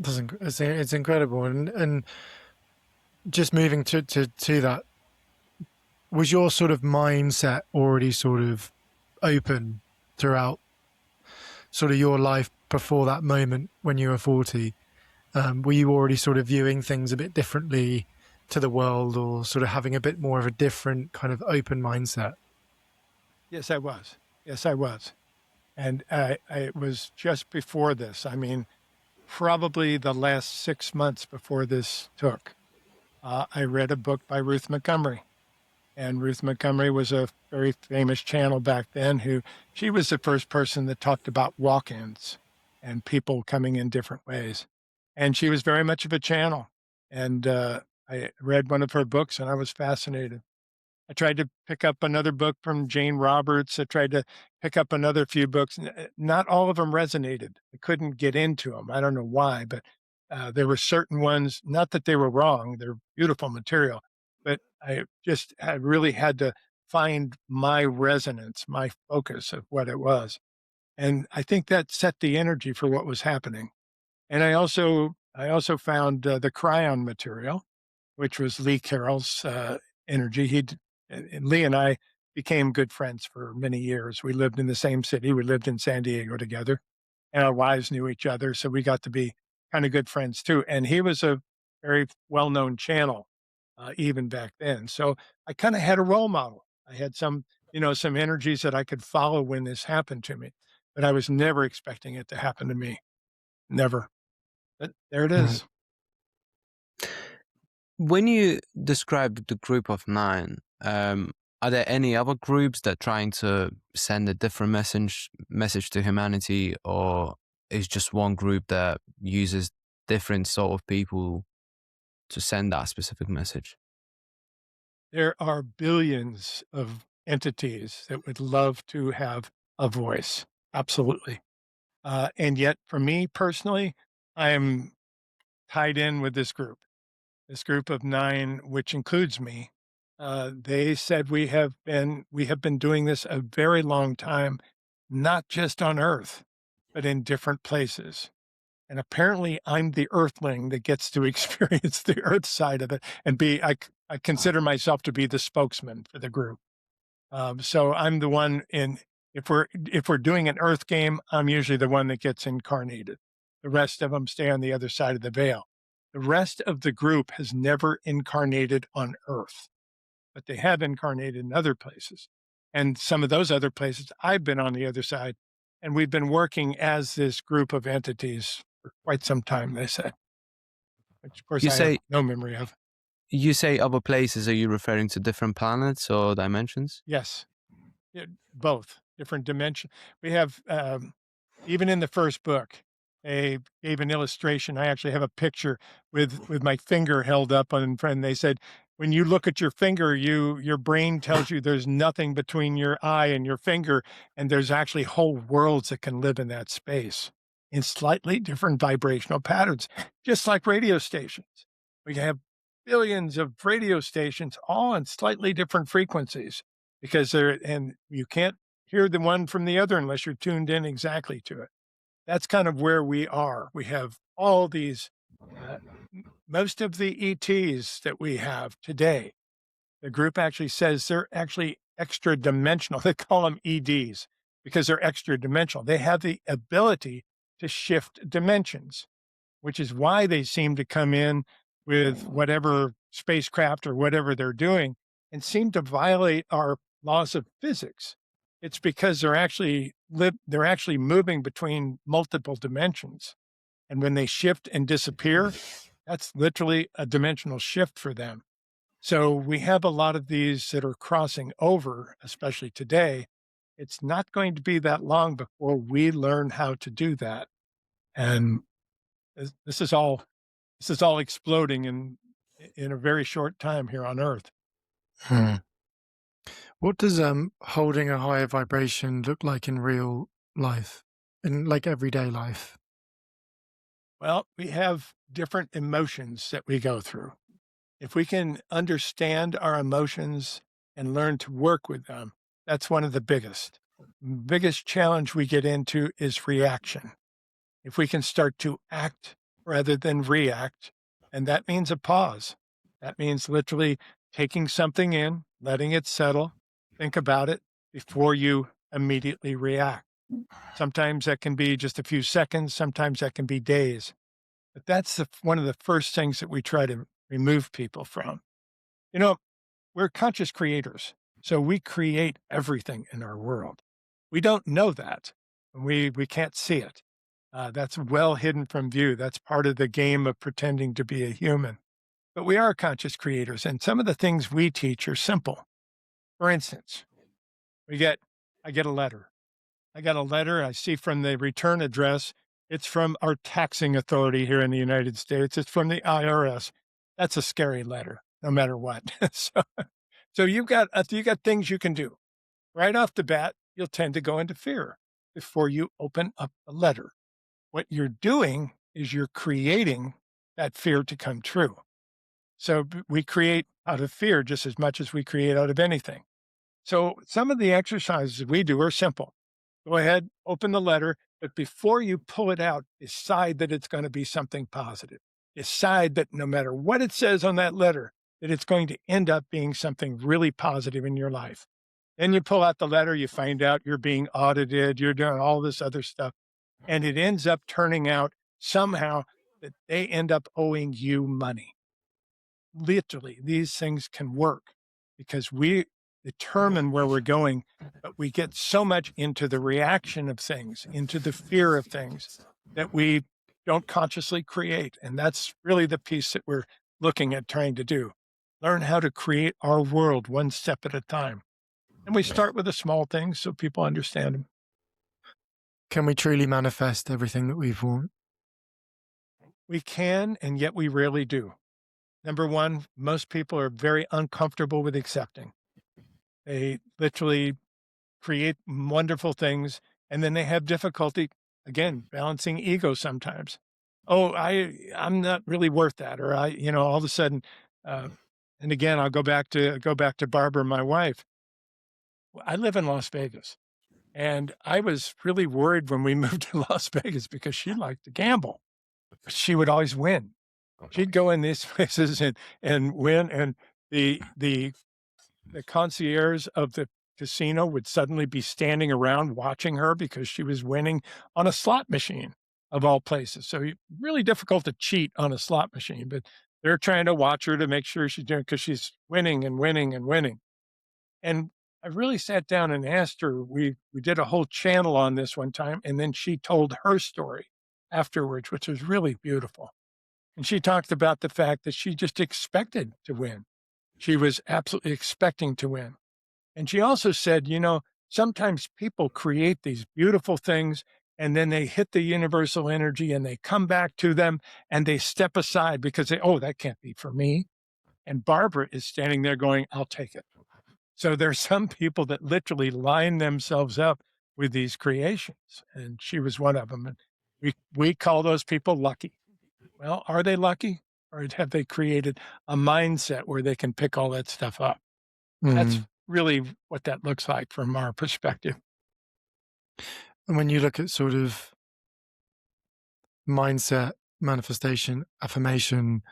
It's incredible, and just moving to that, was your sort of mindset already sort of open throughout sort of your life before that moment when you were 40? Were you already sort of viewing things a bit differently to the world, or sort of having a bit more of a different kind of open mindset? Yes, I was. Yes, I was. And it was just before this. I mean, probably the last 6 months before this took, I read a book by Ruth Montgomery. And Ruth Montgomery was a very famous channel back then she was the first person that talked about walk-ins and people coming in different ways. And she was very much of a channel. And I read one of her books and I was fascinated. I tried to pick up another book from Jane Roberts. I tried to pick up another few books. Not all of them resonated. I couldn't get into them. I don't know why, but there were certain ones, not that they were wrong, they're beautiful material, but I really had to find my resonance, my focus of what it was. And I think that set the energy for what was happening. And I also found the Cryon material, which was Lee Carroll's energy. And Lee and I became good friends for many years. We lived in the same city. We lived in San Diego together, and our wives knew each other, so we got to be kind of good friends too. And he was a very well-known channel even back then. So I kind of had a role model. I had some energies that I could follow when this happened to me, but I was never expecting it to happen to me. Never. But there it Right. is. When you describe the group of nine, are there any other groups that trying to send a different message to humanity, or is just one group that uses different sort of people to send that specific message? There are billions of entities that would love to have a voice. Absolutely. And yet, for me personally, I am tied in with this group of nine, which includes me. They said we have been doing this a very long time, not just on Earth, but in different places. And apparently, I'm the Earthling that gets to experience the Earth side of it and I consider myself to be the spokesman for the group. So I'm the one if we're doing an Earth game, I'm usually the one that gets incarnated. The rest of them stay on the other side of the veil. The rest of the group has never incarnated on Earth, but they have incarnated in other places. And some of those other places, I've been on the other side, and we've been working as this group of entities for quite some time, they say, which of course You I have say no memory of. you say other places. Are you referring to different planets or dimensions? Yes. Yeah, both different dimension. We have, even in the first book, they gave an illustration. I actually have a picture with my finger held up on front. They said, when you look at your finger, your brain tells you there's nothing between your eye and your finger, and there's actually whole worlds that can live in that space in slightly different vibrational patterns, just like radio stations. We have billions of radio stations, all on slightly different frequencies because and you can't hear the one from the other unless you're tuned in exactly to it. That's kind of where we are. We have all these, most of the ETs that we have today. The group actually says they're actually extra dimensional. They call them EDs because they're extra dimensional. They have the ability to shift dimensions, which is why they seem to come in with whatever spacecraft or whatever they're doing and seem to violate our laws of physics. It's because they're actually moving between multiple dimensions. And when they shift and disappear, that's literally a dimensional shift for them. So we have a lot of these that are crossing over, especially today. It's not going to be that long before we learn how to do that. And this is all exploding in a very short time here on Earth. Hmm. What does holding a higher vibration look like in real life, in like everyday life? Well, we have different emotions that we go through. If we can understand our emotions and learn to work with them, that's one of the biggest challenge we get into is reaction. If we can start to act rather than react. And that means a pause. That means literally taking something in, letting it settle, think about it before you immediately react. Sometimes that can be just a few seconds, sometimes that can be days. But that's one of the first things that we try to remove people from. You know, we're conscious creators, so we create everything in our world. We don't know that. We can't see it. That's well hidden from view. That's part of the game of pretending to be a human. But we are conscious creators, and some of the things we teach are simple. For instance, I get a letter. I got a letter I see from the return address. It's from our taxing authority here in the United States. It's from the IRS. That's a scary letter, no matter what. So you've got things you can do. Right off the bat, you'll tend to go into fear before you open up the letter. What you're doing is you're creating that fear to come true. So we create out of fear just as much as we create out of anything. So some of the exercises we do are simple. Go ahead, open the letter, but before you pull it out, decide that it's going to be something positive. Decide that no matter what it says on that letter, that it's going to end up being something really positive in your life. Then you pull out the letter, you find out you're being audited, you're doing all this other stuff, and it ends up turning out somehow that they end up owing you money. Literally, these things can work because we determine where we're going, but we get so much into the reaction of things, into the fear of things that we don't consciously create. And that's really the piece that we're looking at trying to do. Learn how to create our world one step at a time. And we start with the small things so people understand them. Can we truly manifest everything that we want? We can, and yet we rarely do. Number one, most people are very uncomfortable with accepting. They literally create wonderful things, and then they have difficulty, again, balancing ego sometimes. Oh, I'm not really worth that, or all of a sudden, and again, I'll go back to Barbara, my wife. I live in Las Vegas, and I was really worried when we moved to Las Vegas because she liked to gamble. But she would always win. She'd go in these places and win, and the concierge of the casino would suddenly be standing around watching her because she was winning on a slot machine of all places. So really difficult to cheat on a slot machine, but they're trying to watch her to make sure she's doing because she's winning and winning and winning. And I really sat down and asked her. We did a whole channel on this one time, and then she told her story afterwards, which was really beautiful. And she talked about the fact that she just expected to win. She was absolutely expecting to win. And she also said, sometimes people create these beautiful things and then they hit the universal energy and they come back to them and they step aside because that can't be for me. And Barbara is standing there going, I'll take it. So there's some people that literally line themselves up with these creations. And she was one of them. And we call those people lucky. Well, are they lucky, or have they created a mindset where they can pick all that stuff up? That's really what that looks like from our perspective. And when you look at sort of mindset, manifestation, affirmation,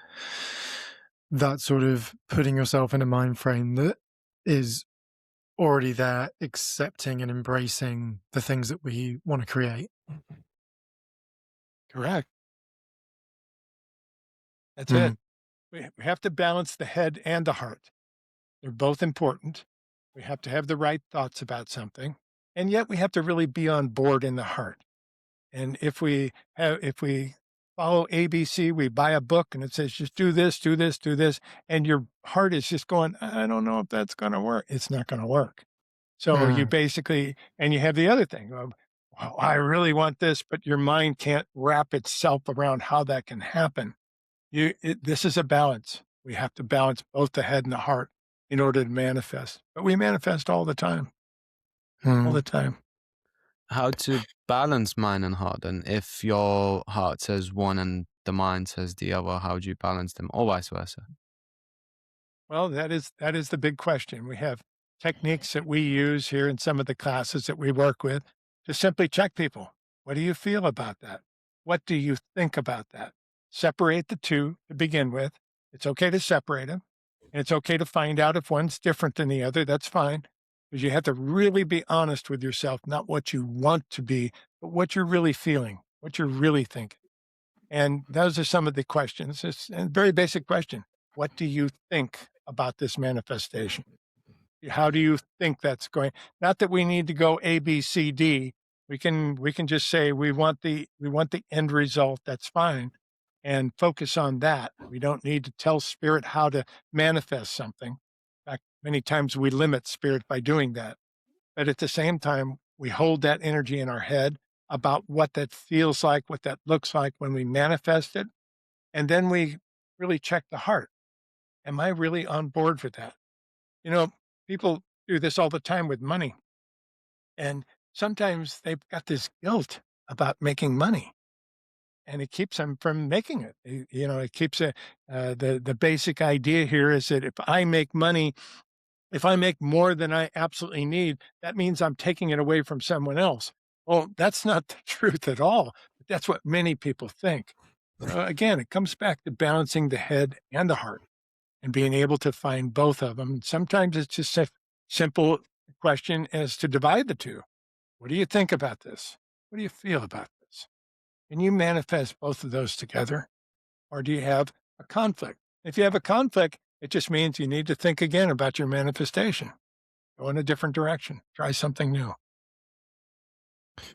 that sort of putting yourself in a mind frame that is already there, accepting and embracing the things that we want to create. Correct. That's it. We have to balance the head and the heart. They're both important. We have to have the right thoughts about something, and yet we have to really be on board in the heart. And if we follow ABC, we buy a book and it says, just do this, do this, do this. And your heart is just going, I don't know if that's going to work. It's not going to work. So you basically, and you have the other thing of, well, I really want this, but your mind can't wrap itself around how that can happen. This is a balance. We have to balance both the head and the heart in order to manifest. But we manifest all the time, all the time. How to balance mind and heart? And if your heart says one and the mind says the other, how do you balance them, or vice versa? Well, that is the big question. We have techniques that we use here in some of the classes that we work with to simply check people. What do you feel about that? What do you think about that? separate the two to begin with. It's okay to separate them. And it's okay to find out if one's different than the other. That's fine. Because you have to really be honest with yourself, not what you want to be, but what you're really feeling, what you're really thinking. And those are some of the questions. It's a very basic question. What do you think about this manifestation? How do you think that's going? Not that we need to go A, B, C, D. We can just say we want the end result. That's fine, and focus on that. We don't need to tell spirit how to manifest something. In fact, many times we limit spirit by doing that. But at the same time, we hold that energy in our head about what that feels like, what that looks like when we manifest it, and then we really check the heart. Am I really on board for that? You know, people do this all the time with money. And sometimes they've got this guilt about making money and it keeps them from making it. It keeps the basic idea here is that if I make money, if I make more than I absolutely need, that means I'm taking it away from someone else. Well, that's not the truth at all. But that's what many people think. Again, it comes back to balancing the head and the heart and being able to find both of them. Sometimes it's just a simple question as to divide the two. What do you think about this? What do you feel about this? Can you manifest both of those together? Or do you have a conflict? If you have a conflict, it just means you need to think again about your manifestation. Go in a different direction. Try something new.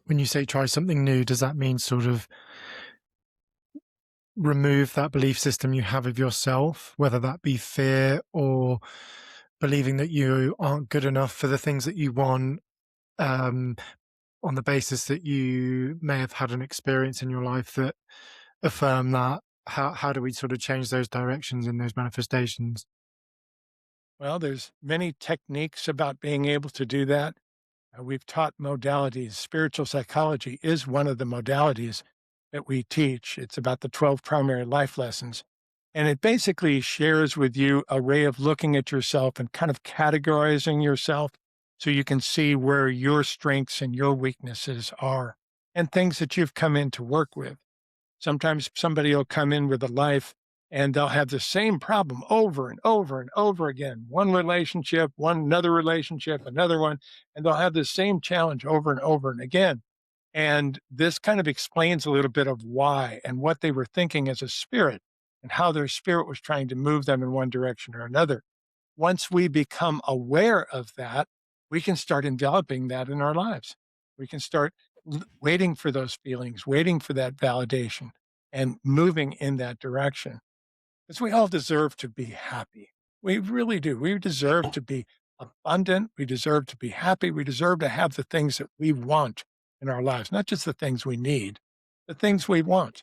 When you say try something new, does that mean sort of remove that belief system you have of yourself, whether that be fear or believing that you aren't good enough for the things that you want, on the basis that you may have had an experience in your life that affirm that? How do we sort of change those directions in those manifestations? Well, there's many techniques about being able to do that. We've taught modalities. Spiritual psychology is one of the modalities that we teach. It's about the 12 primary life lessons. And it basically shares with you a way of looking at yourself and kind of categorizing yourself so you can see where your strengths and your weaknesses are and things that you've come in to work with. Sometimes somebody will come in with a life and they'll have the same problem over and over and over again. One relationship, another relationship, another one, and they'll have the same challenge over and over and again. And this kind of explains a little bit of why and what they were thinking as a spirit and how their spirit was trying to move them in one direction or another. Once we become aware of that, we can start enveloping that in our lives. We can start waiting for those feelings, waiting for that validation, and moving in that direction. Because we all deserve to be happy. We really do. We deserve to be abundant. We deserve to be happy. We deserve to have the things that we want in our lives, not just the things we need, the things we want.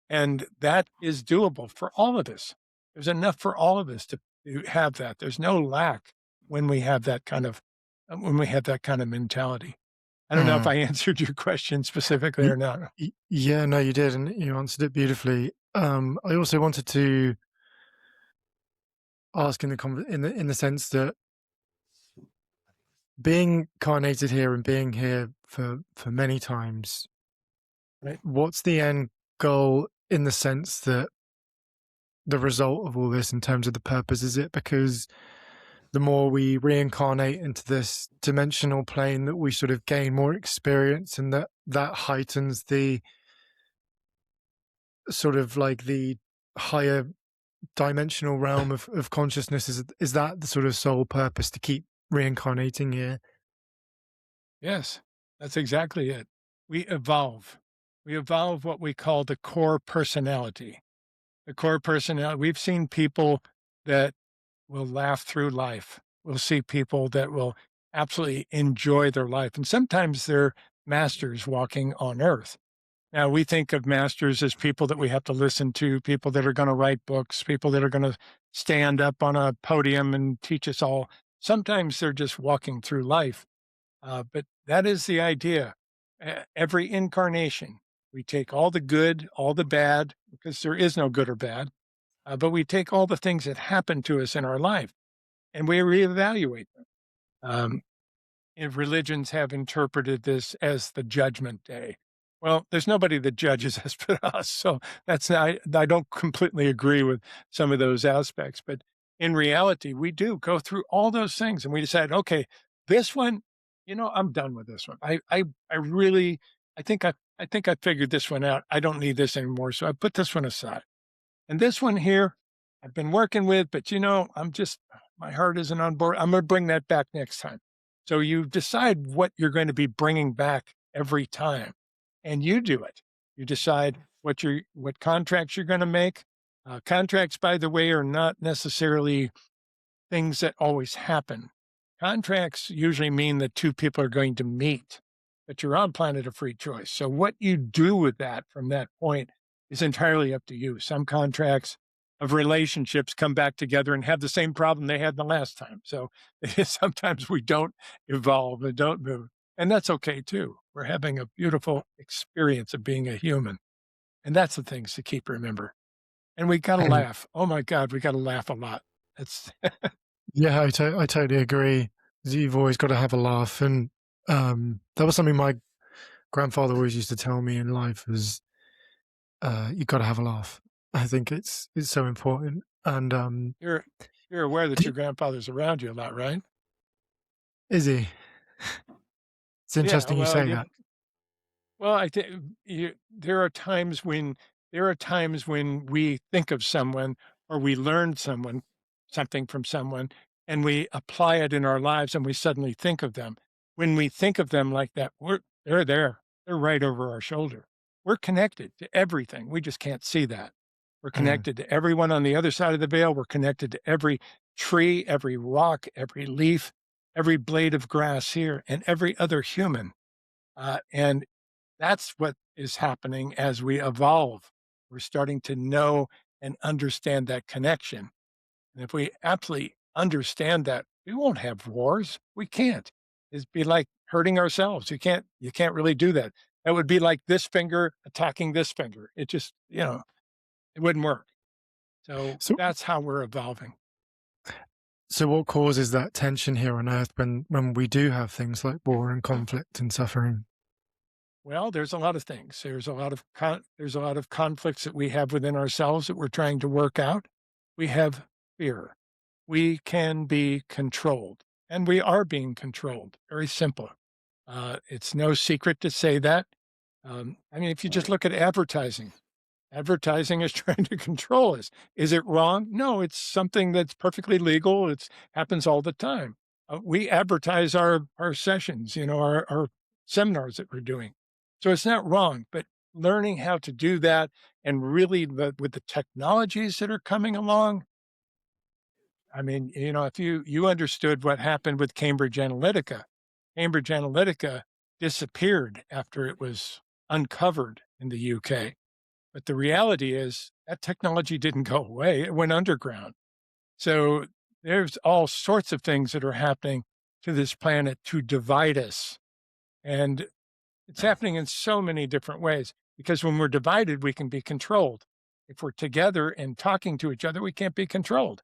And that is doable for all of us. There's enough for all of us to have that. There's no lack when we have that kind of mentality. I don't know if I answered your question specifically or not. Yeah, no, you did, and you answered it beautifully. I also wanted to ask in the sense that being incarnated here and being here for many times, right? What's the end goal in the sense that the result of all this in terms of the purpose? Is it because the more we reincarnate into this dimensional plane that we sort of gain more experience and that heightens the sort of like the higher dimensional realm of consciousness? Is that the sort of sole purpose, to keep reincarnating here? Yes, that's exactly it. We evolve. We evolve what we call the core personality. The core personality, we've seen people that will laugh through life. We'll see people that will absolutely enjoy their life. And sometimes they're masters walking on earth. Now, we think of masters as people that we have to listen to, people that are going to write books, people that are going to stand up on a podium and teach us all. Sometimes they're just walking through life. But that is the idea. Every incarnation, we take all the good, all the bad, because there is no good or bad, but we take all the things that happen to us in our life and we reevaluate them. And religions have interpreted this as the judgment day, Well, there's nobody that judges us but us, so that's I don't completely agree with some of those aspects, but in reality, we do go through all those things, and we decide, "Okay, this one, I'm done with this one. I really I think I figured this one out. I don't need this anymore, so I put this one aside. And this one here, I've been working with, but I'm just my heart isn't on board. I'm gonna bring that back next time." So you decide what you're going to be bringing back every time, and you do it. You decide what contracts you're gonna make. Contracts, by the way, are not necessarily things that always happen. Contracts usually mean that two people are going to meet, but you're on planet of free choice. So what you do with that from that point is entirely up to you. Some contracts of relationships come back together and have the same problem they had the last time. So sometimes we don't evolve and don't move. And that's okay too. We're having a beautiful experience of being a human. And that's the things to keep remember. And we got to And laugh. Oh my God, we got to laugh a lot. It's yeah, I totally agree. You've always got to have a laugh, and that was something my grandfather always used to tell me in life: is you got to have a laugh. I think it's so important. And you're you're aware that your grandfather's around you a lot, right? is he? It's Yeah, interesting you say that. well, I think there are times when we think of someone or we learn something from someone, and we apply it in our lives, and we suddenly think of them. When we think of them like that, they're there. They're right over our shoulder. We're connected to everything. We just can't see that. We're Mm. connected to everyone on the other side of the veil. We're connected to every tree, every rock, every leaf, every blade of grass here, and every other human. And that's what is happening as we evolve. We're starting to know and understand that connection. And if we absolutely understand that, we won't have wars. We can't. It'd be like hurting ourselves. You can't really do that. That would be like this finger attacking this finger. It just, it wouldn't work. So So that's how we're evolving. so what causes that tension here on Earth when we do have things like war and conflict and suffering? Well, there's a lot of things. There's a lot of conflicts that we have within ourselves that we're trying to work out. We have fear. We can be controlled, and we are being controlled. Very simple. It's no secret to say that. I mean, if you just look at advertising, advertising is trying to control us. Is it wrong? No, it's something that's perfectly legal. It happens all the time. We advertise our sessions, our seminars that we're doing. So it's not wrong, but learning how to do that and really with the technologies that are coming along, I mean, if you understood what happened with Cambridge Analytica, Cambridge Analytica disappeared after it was uncovered in the UK. But the reality is that technology didn't go away. It went underground. So there's all sorts of things that are happening to this planet to divide us. And it's happening in so many different ways because when we're divided, we can be controlled. If we're together and talking to each other, we can't be controlled.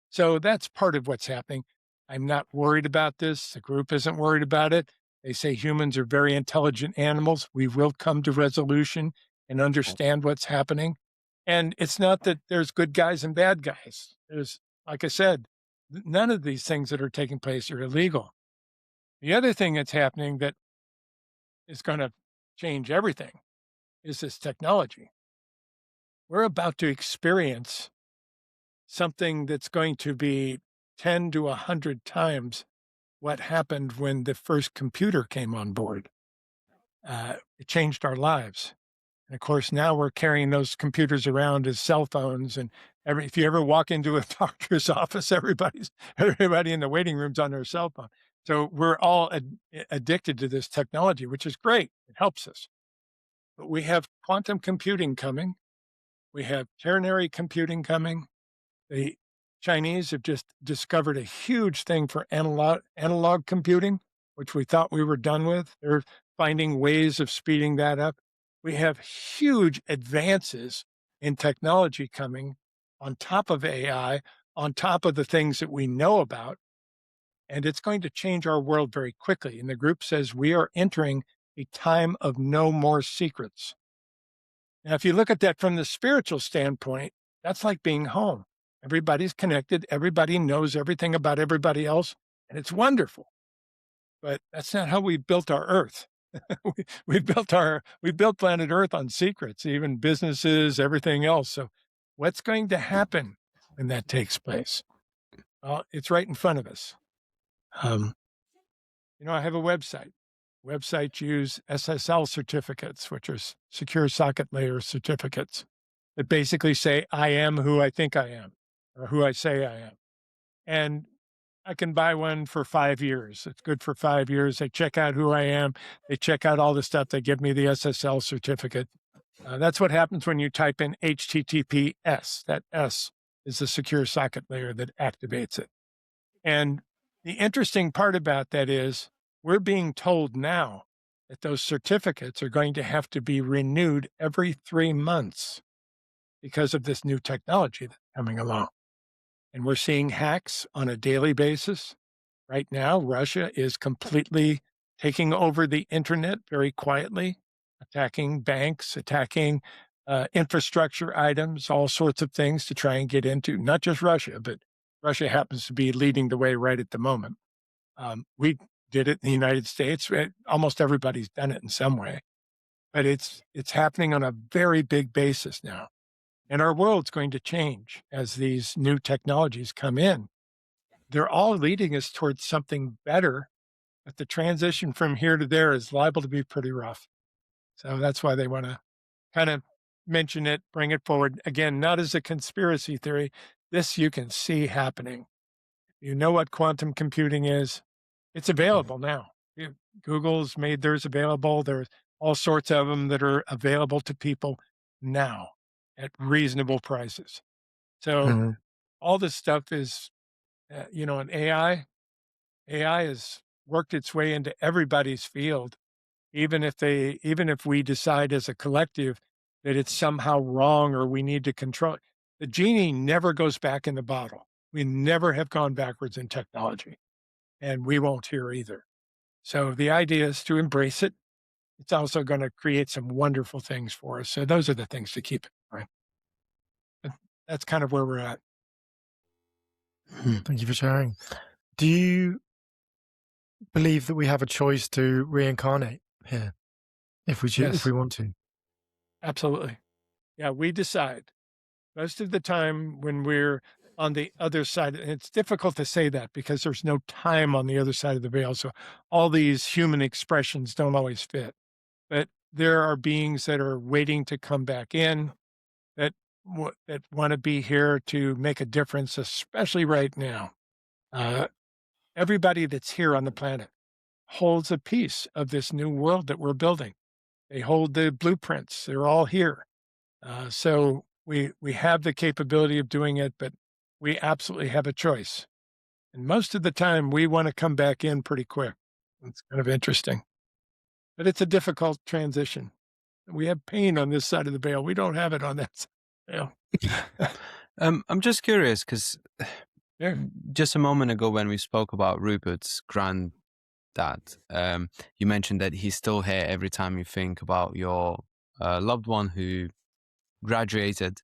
So that's part of what's happening. I'm not worried about this. The group isn't worried about it. They say humans are very intelligent animals. We will come to resolution and understand what's happening. And it's not that there's good guys and bad guys. There's, like I said, none of these things that are taking place are illegal. The other thing that's happening that is going to change everything is this technology. We're about to experience something that's going to be 10 to 100 times what happened when the first computer came on board. It changed our lives. And of course, now we're carrying those computers around as cell phones. And if you ever walk into a doctor's office, everybody in the waiting room's on their cell phone. So we're all addicted to this technology, which is great. It helps us. But we have quantum computing coming. We have ternary computing coming. The Chinese have just discovered a huge thing for analog computing, which we thought we were done with. They're finding ways of speeding that up. We have huge advances in technology coming on top of AI, on top of the things that we know about, and it's going to change our world very quickly. And the group says we are entering a time of no more secrets. Now, if you look at that from the spiritual standpoint, that's like being home. Everybody's connected, everybody knows everything about everybody else, and it's wonderful. But that's not how we built our Earth. We built planet Earth on secrets, even businesses, everything else. So what's going to happen when that takes place? Well, it's right in front of us. Um, I have a website. Websites use SSL certificates, which are secure socket layer certificates that basically say, I am who I think I am, or who I say I am. And I can buy one for 5 years. It's good for 5 years. They check out who I am. They check out all the stuff. They give me the SSL certificate. That's what happens when you type in HTTPS. That S is the secure socket layer that activates it. And the interesting part about that is we're being told now that those certificates are going to have to be renewed every 3 months because of this new technology that's coming along. And we're seeing hacks on a daily basis. Right now, Russia is completely taking over the internet very quietly, attacking banks, attacking infrastructure items, all sorts of things to try and get into, not just Russia, but Russia happens to be leading the way right at the moment. We did it in the United States. Almost everybody's done it in some way, but it's happening on a very big basis now. And our world's going to change as these new technologies come in. They're all leading us towards something better, but the transition from here to there is liable to be pretty rough. So that's why they want to kind of mention it, bring it forward. Again, not as a conspiracy theory. This you can see happening. You know what quantum computing is. It's available now. Google's made theirs available. There's all sorts of them that are available to people now at reasonable prices. So all this stuff is, an AI has worked its way into everybody's field, even if we decide as a collective that it's somehow wrong or we need to control it. The genie never goes back in the bottle. We never have gone backwards in technology, and we won't here either. So the idea is to embrace it. It's also going to create some wonderful things for us. So those are the things to keep in mind. But that's kind of where we're at. Thank you for sharing. Do you believe that we have a choice to reincarnate here if we choose, if we want to? Absolutely. Yeah, we decide. Most of the time when we're on the other side, and it's difficult to say that because there's no time on the other side of the veil. So all these human expressions don't always fit. But there are beings that are waiting to come back in that want to be here to make a difference, especially right now. Everybody that's here on the planet holds a piece of this new world that we're building. They hold the blueprints. They're all here. So we have the capability of doing it, but we absolutely have a choice. And most of the time, we want to come back in pretty quick. It's kind of interesting. But it's a difficult transition. We have pain on this side of the veil. We don't have it on that side of the veil. I'm just curious because just a moment ago when we spoke about Rupert's granddad, you mentioned that he's still here every time you think about your loved one who graduated.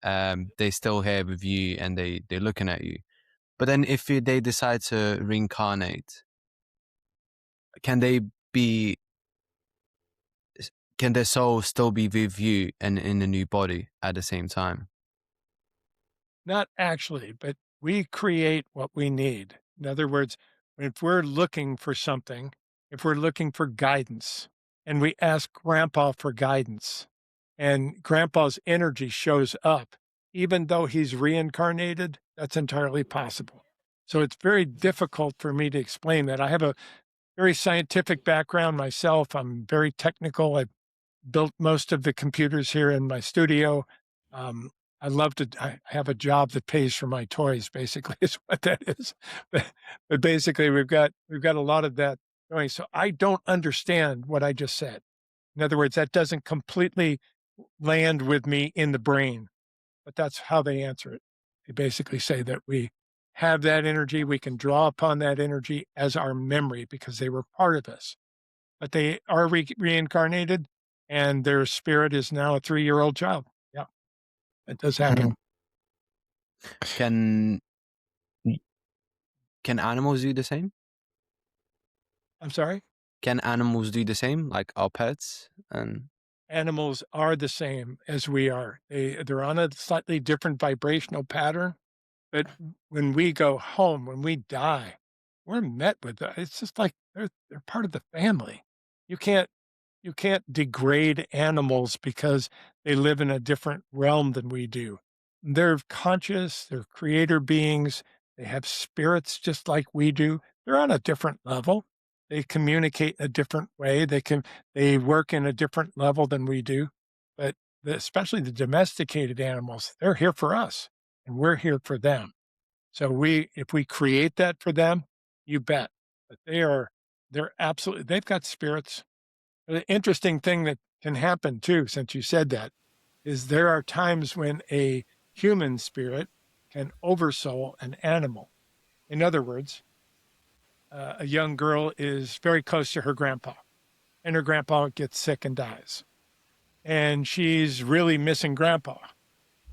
They're still here with you and they're looking at you. But then if they decide to reincarnate, can their soul still be with you and in a new body at the same time? Not actually, but we create what we need. In other words, if we're looking for something, if we're looking for guidance, and we ask Grandpa for guidance, and Grandpa's energy shows up, even though he's reincarnated, that's entirely possible. So it's very difficult for me to explain that. I have a very scientific background myself. I'm very technical. I built most of the computers here in my studio. I have a job that pays for my toys, basically, is what that is. But basically, we've got a lot of that going. So I don't understand what I just said. In other words, that doesn't completely land with me in the brain, but that's how they answer it. They basically say that we have that energy, we can draw upon that energy as our memory because they were part of us. but they are reincarnated, and their spirit is now a 3-year-old child. Yeah, it does happen. Mm. Can can animals do the same? I'm sorry? Can animals do the same, like our pets? And Animals are the same as we are. They're on a slightly different vibrational pattern, but when we go home, when we die, we're met with it's just like they're part of the family. You can't you can't degrade animals because they live in a different realm than we do. They're conscious, they're creator beings, they have spirits just like we do. They're on a different level. They communicate in a different way. They work in a different level than we do. But especially the domesticated animals, they're here for us and we're here for them. So if we create that for them, you bet. But they're absolutely they've got spirits. The interesting thing that can happen too, since you said that, is there are times when a human spirit can oversoul an animal. In other words, a young girl is very close to her grandpa, and her grandpa gets sick and dies. And she's really missing grandpa.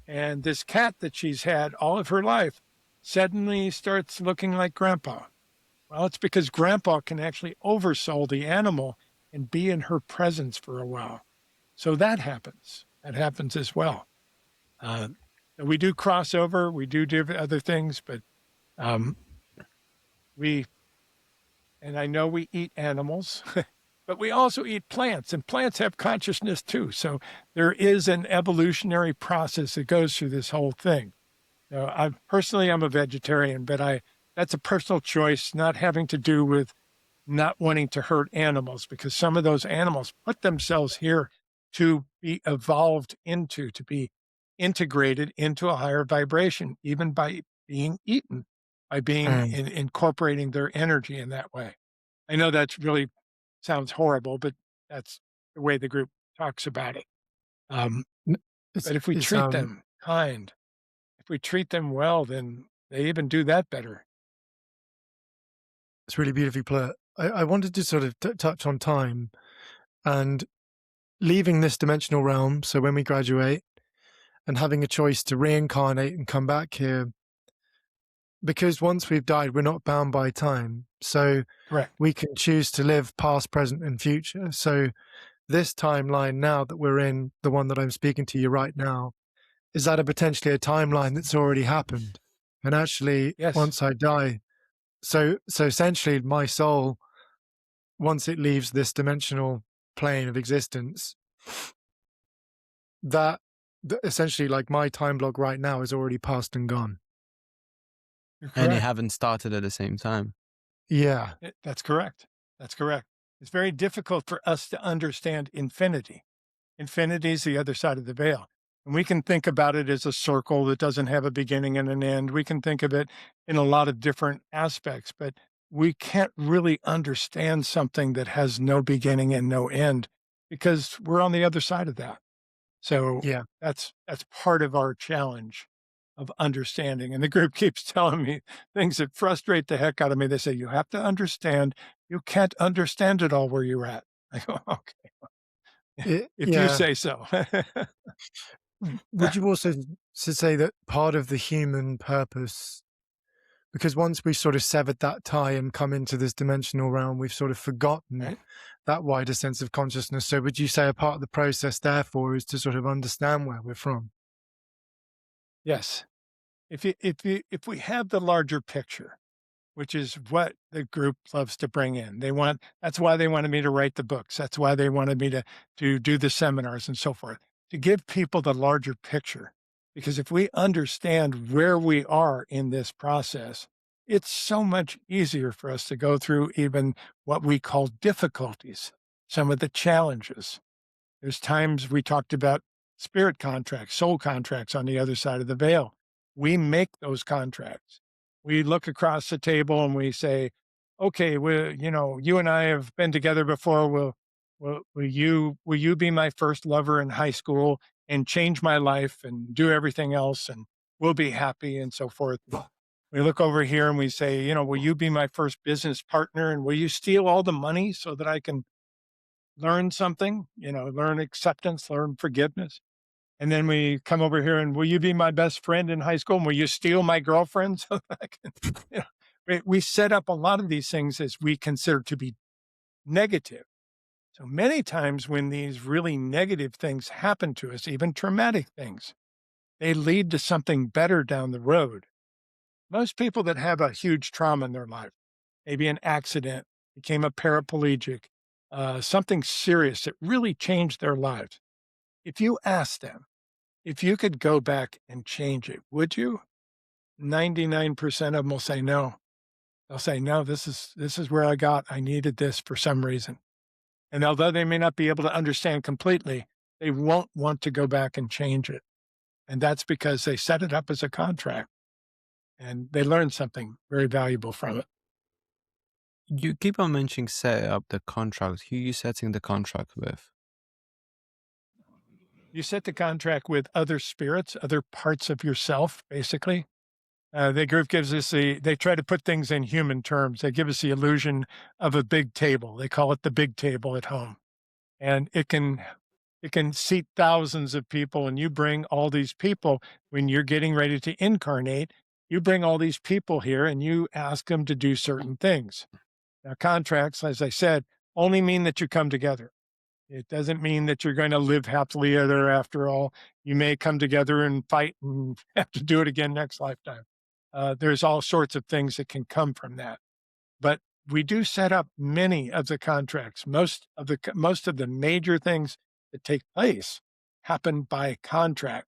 And this cat that she's had all of her life suddenly starts looking like grandpa. Well, it's because grandpa can actually oversoul the animal and be in her presence for a while. So that happens. That happens as well. We do crossover. We do other things, but um, and I know we eat animals, but we also eat plants, and plants have consciousness too. So there is an evolutionary process that goes through this whole thing. I personally, I'm a vegetarian, but that's a personal choice, not having to do with not wanting to hurt animals, because some of those animals put themselves here to be evolved into, to be integrated into a higher vibration, even by being eaten, by being Mm. incorporating their energy in that way. I know that's really sounds horrible, but that's the way the group talks about it. Um, N- It's but if we it's treat them kind, if we treat them well, then they even do that better. it's really beautifully put. I wanted to sort of touch on time and leaving this dimensional realm. So when we graduate and having a choice to reincarnate and come back here, because once we've died, we're not bound by time. So Correct. we can choose to live past, present, and future. So this timeline now that we're in, the one that I'm speaking to you right now, is that potentially a timeline that's already happened? And actually, Yes. once I die, so essentially my soul, once it leaves this dimensional plane of existence, that essentially like my time block right now is already past and gone. You're and they correct. haven't started at the same time. Yeah. That's correct. That's correct. It's very difficult for us to understand infinity. Infinity is the other side of the veil. And we can think about it as a circle that doesn't have a beginning and an end. We can think of it in a lot of different aspects, but we can't really understand something that has no beginning and no end because we're on the other side of that. So Yeah. that's part of our challenge of understanding. And the group keeps telling me things that frustrate the heck out of me. They say, you have to understand, you can't understand it all where you're at. I go, okay, if you Yeah. say so. Would you also say that part of the human purpose, because once we sort of severed that tie and come into this dimensional realm, we've sort of forgotten Right? that wider sense of consciousness. So would you say a part of the process, therefore, is to sort of understand where we're from? Yes. If we have the larger picture, which is what the group loves to bring in. That's why they wanted me to write the books. That's why they wanted me to do the seminars and so forth, to give people the larger picture. Because if we understand where we are in this process, it's so much easier for us to go through even what we call difficulties, some of the challenges. There's times we talked about spirit contracts, soul contracts on the other side of the veil. We make those contracts. We look across the table and we say, okay, you and I have been together before. Will you be my first lover in high school and change my life and do everything else and we'll be happy and so forth. We look over here and we say, will you be my first business partner and will you steal all the money so that I can learn something, learn acceptance, learn forgiveness. And then we come over here and will you be my best friend in high school? And will you steal my girlfriend? So that I can, we set up a lot of these things as we consider to be negative. So many times when these really negative things happen to us, even traumatic things, they lead to something better down the road. Most people that have a huge trauma in their life, maybe an accident, became a paraplegic, something serious that really changed their lives. If you ask them, if you could go back and change it, would you? 99% of them will say no. They'll say, no, this is where I needed this for some reason. And although they may not be able to understand completely, they won't want to go back and change it. And that's because they set it up as a contract and they learned something very valuable from it. You keep on mentioning set up the contract. Who are you setting the contract with? You set the contract with other spirits, other parts of yourself, basically. The group gives us they try to put things in human terms. They give us the illusion of a big table. They call it the big table at home. And it can seat thousands of people, and you bring all these people when you're getting ready to incarnate. You bring all these people here and you ask them to do certain things. Now, contracts, as I said, only mean that you come together. It doesn't mean that you're going to live happily ever after all. You may come together and fight and have to do it again next lifetime. There's all sorts of things that can come from that. But we do set up many of the contracts. Most of the major things that take place happen by contract.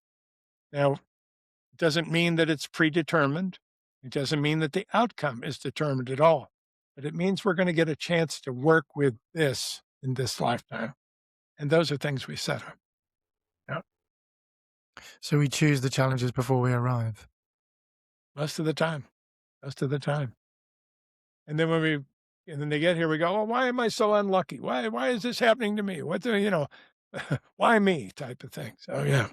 Now, it doesn't mean that it's predetermined. It doesn't mean that the outcome is determined at all. But it means we're going to get a chance to work with this in this lifetime. And those are things we set up. Yeah. So we choose the challenges before we arrive. Most of the time. And then then they get here, we go, oh, why am I so unlucky? Why is this happening to me? Why me type of thing. So, yeah.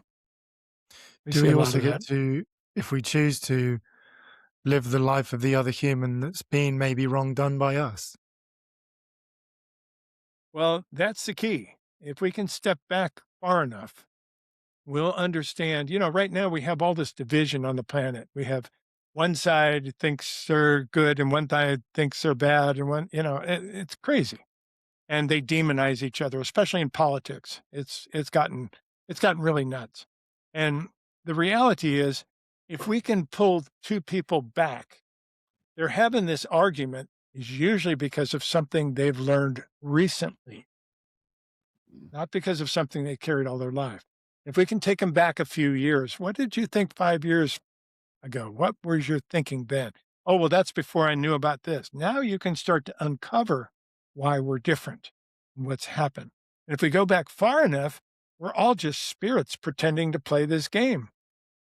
Do we also get to, if we choose to, live the life of the other human that's been maybe wrong done by us? Well, that's the key. If we can step back far enough, we'll understand, right now we have all this division on the planet. We have one side thinks they're good and one side thinks they're bad. And it's crazy. And they demonize each other, especially in politics. It's gotten really nuts. And the reality is, if we can pull two people back, they're having this argument is usually because of something they've learned recently, not because of something they carried all their life. If we can take them back a few years, what did you think 5 years ago? What was your thinking then? Oh, well, that's before I knew about this. Now you can start to uncover why we're different and what's happened. And if we go back far enough, we're all just spirits pretending to play this game.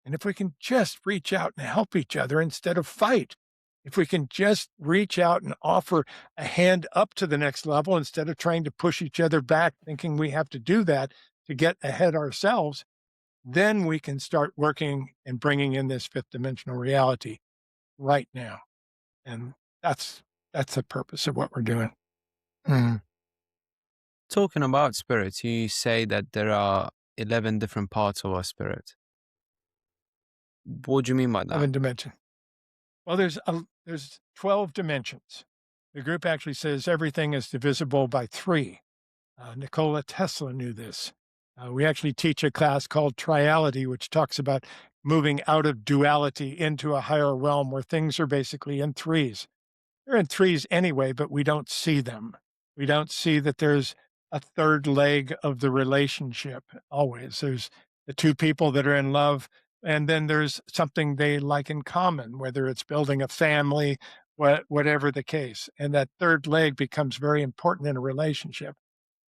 And if we can just reach out and help each other instead of fight, if we can just reach out and offer a hand up to the next level instead of trying to push each other back, thinking we have to do that to get ahead ourselves, then we can start working and bringing in this fifth dimensional reality right now. And that's the purpose of what we're doing. Talking about spirits, you say that there are 11 different parts of our spirit. What do you mean by that? 11 dimensions. Well, there's 12 dimensions. The group actually says everything is divisible by 3. Nikola Tesla knew this. We actually teach a class called Triality, which talks about moving out of duality into a higher realm where things are basically in 3s. They're in 3s anyway, but we don't see them. We don't see that there's a third leg of the relationship always. There's the two people that are in love, and then there's something they like in common, whether it's building a family, whatever the case. And that third leg becomes very important in a relationship.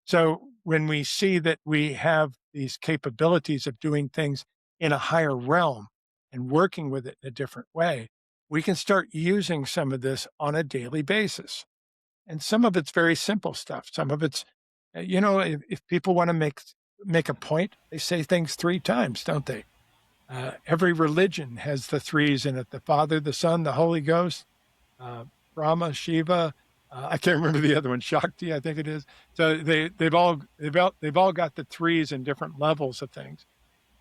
So when we see that we have these capabilities of doing things in a higher realm and working with it in a different way, we can start using some of this on a daily basis. And some of it's very simple stuff. Some of it's, if people want to make a point, they say things 3 times, don't they? Every religion has the 3s in it: the Father, the Son, the Holy Ghost, Brahma, Shiva, I can't remember the other one, Shakti, I think it is. So they've all got the threes and different levels of things.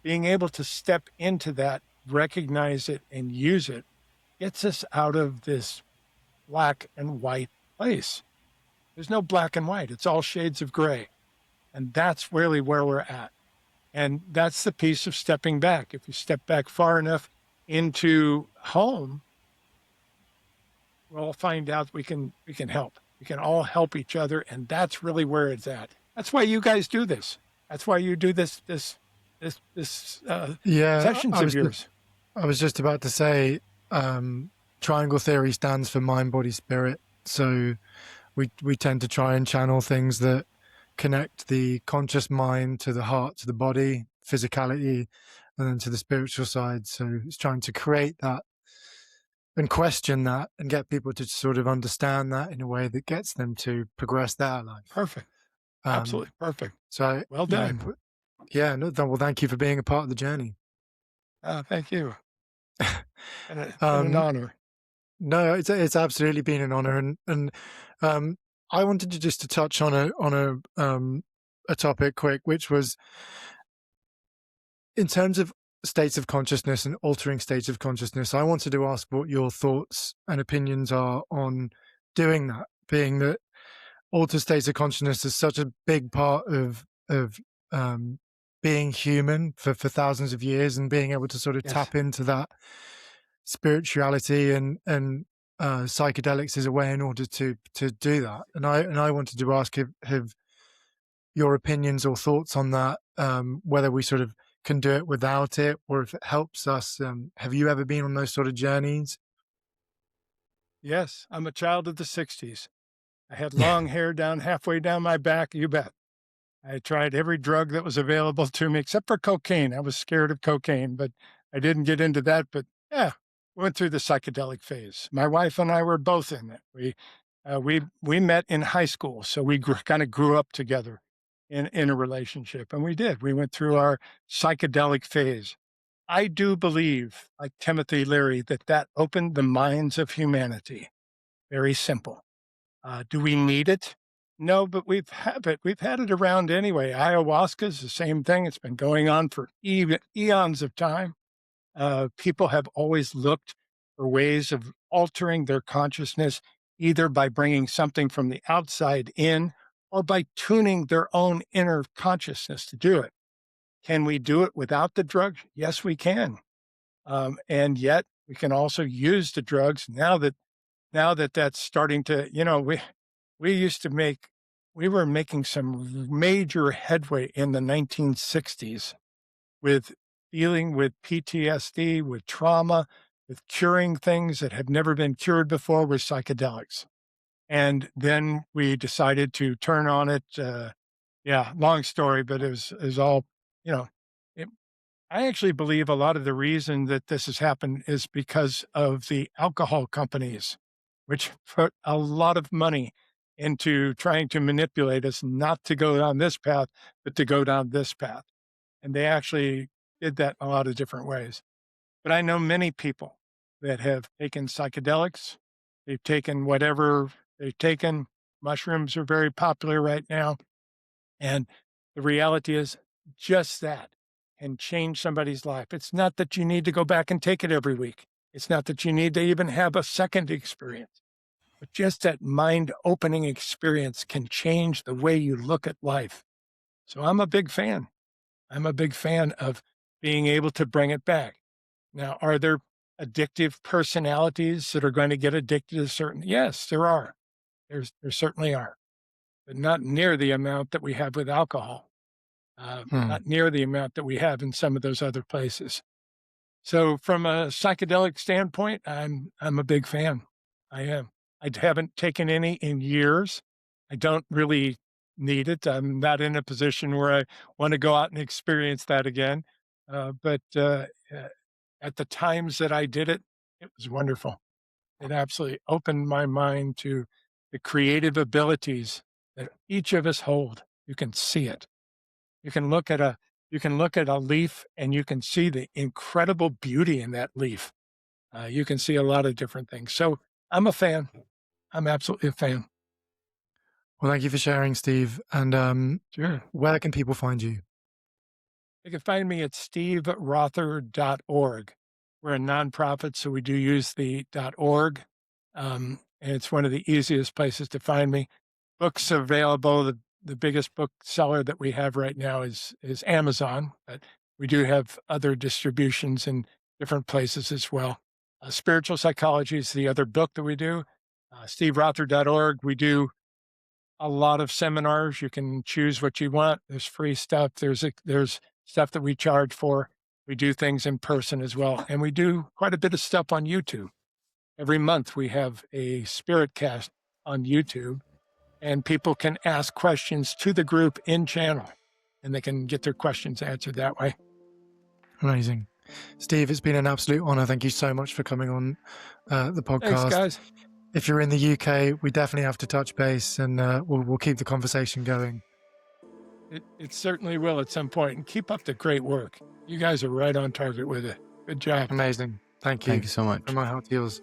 Being able to step into that, recognize it, and use it gets us out of this black and white place. There's no black and white. It's all shades of gray. And that's really where we're at. And that's the piece of stepping back. If you step back far enough into home, we'll find out we can help. We can all help each other. And that's really where it's at. That's why you guys do this. That's why you do this sessions of yours. I was just about to say, triangle theory stands for mind, body, spirit. So we tend to try and channel things that connect the conscious mind to the heart, to the body, physicality, and then to the spiritual side. So it's trying to create that and question that and get people to sort of understand that in a way that gets them to progress their life. Perfect. Absolutely perfect. So well done. Yeah, no, well, thank you for being a part of the journey. Thank you. And an honor. No, it's absolutely been an honor, and I wanted to just to touch on a topic quick, which was in terms of states of consciousness and altering states of consciousness. I wanted to ask what your thoughts and opinions are on doing that, being that altered states of consciousness is such a big part of being human for thousands of years, and being able to sort of tap into that spirituality and psychedelics is a way in order to do that. And I wanted to ask have your opinions or thoughts on that, whether we sort of can do it without it, or if it helps us. Have you ever been on those sort of journeys? Yes, I'm a child of the 60s. I had long hair down halfway down my back, you bet. I tried every drug that was available to me, except for cocaine. I was scared of cocaine, but I didn't get into that. But yeah, went through the psychedelic phase. My wife and I were both in it. We met in high school, so we kind of grew up together in a relationship, and we did. We went through our psychedelic phase. I do believe, like Timothy Leary, that opened the minds of humanity. Very simple. Do we need it? No, but we've had it. We've had it around anyway. Ayahuasca is the same thing. It's been going on for eons of time. People have always looked for ways of altering their consciousness, either by bringing something from the outside in or by tuning their own inner consciousness to do it. Can we do it without the drugs? Yes, we can. And yet we can also use the drugs now that that's starting to, we were making some major headway in the 1960s with dealing with PTSD, with trauma, with curing things that had never been cured before with psychedelics. And then we decided to turn on it. Long story, but it was all, I actually believe a lot of the reason that this has happened is because of the alcohol companies, which put a lot of money into trying to manipulate us not to go down this path, but to go down this path. And they actually did that in a lot of different ways. But I know many people that have taken psychedelics. They've taken whatever they've taken. Mushrooms are very popular right now. And the reality is just that can change somebody's life. It's not that you need to go back and take it every week. It's not that you need to even have a second experience. But just that mind-opening experience can change the way you look at life. So I'm a big fan. I'm a big fan of being able to bring it back. Now, are there addictive personalities that are going to get addicted to certain? Yes, there are. There certainly are, but not near the amount that we have with alcohol. Not near the amount that we have in some of those other places. So from a psychedelic standpoint, I'm a big fan. I am. I haven't taken any in years. I don't really need it. I'm not in a position where I want to go out and experience that again. But at the times that I did it, it was wonderful. It absolutely opened my mind to the creative abilities that each of us hold. You can see it. You can look at a leaf and you can see the incredible beauty in that leaf. You can see a lot of different things. So I'm a fan. I'm absolutely a fan. Well, thank you for sharing, Steve. And Sure. where can people find you? You can find me at steverother.org. We're a nonprofit, so we do use the .org, and it's one of the easiest places to find me. Books available. The biggest bookseller that we have right now is Amazon, but we do have other distributions in different places as well. Spiritual Psychology is the other book that we do. steverother.org. We do a lot of seminars. You can choose what you want. There's free stuff. There's stuff that we charge for. We do things in person as well. And we do quite a bit of stuff on YouTube. Every month we have a spirit cast on YouTube, and people can ask questions to the group in channel, and they can get their questions answered that way. Amazing. Steve, it's been an absolute honor. Thank you so much for coming on the podcast. Thanks, guys. If you're in the UK, we definitely have to touch base, and we'll keep the conversation going. It certainly will at some point. And keep up the great work. You guys are right on target with it. Good job. Amazing. Thank you. Thank you so much. And my heart to yours.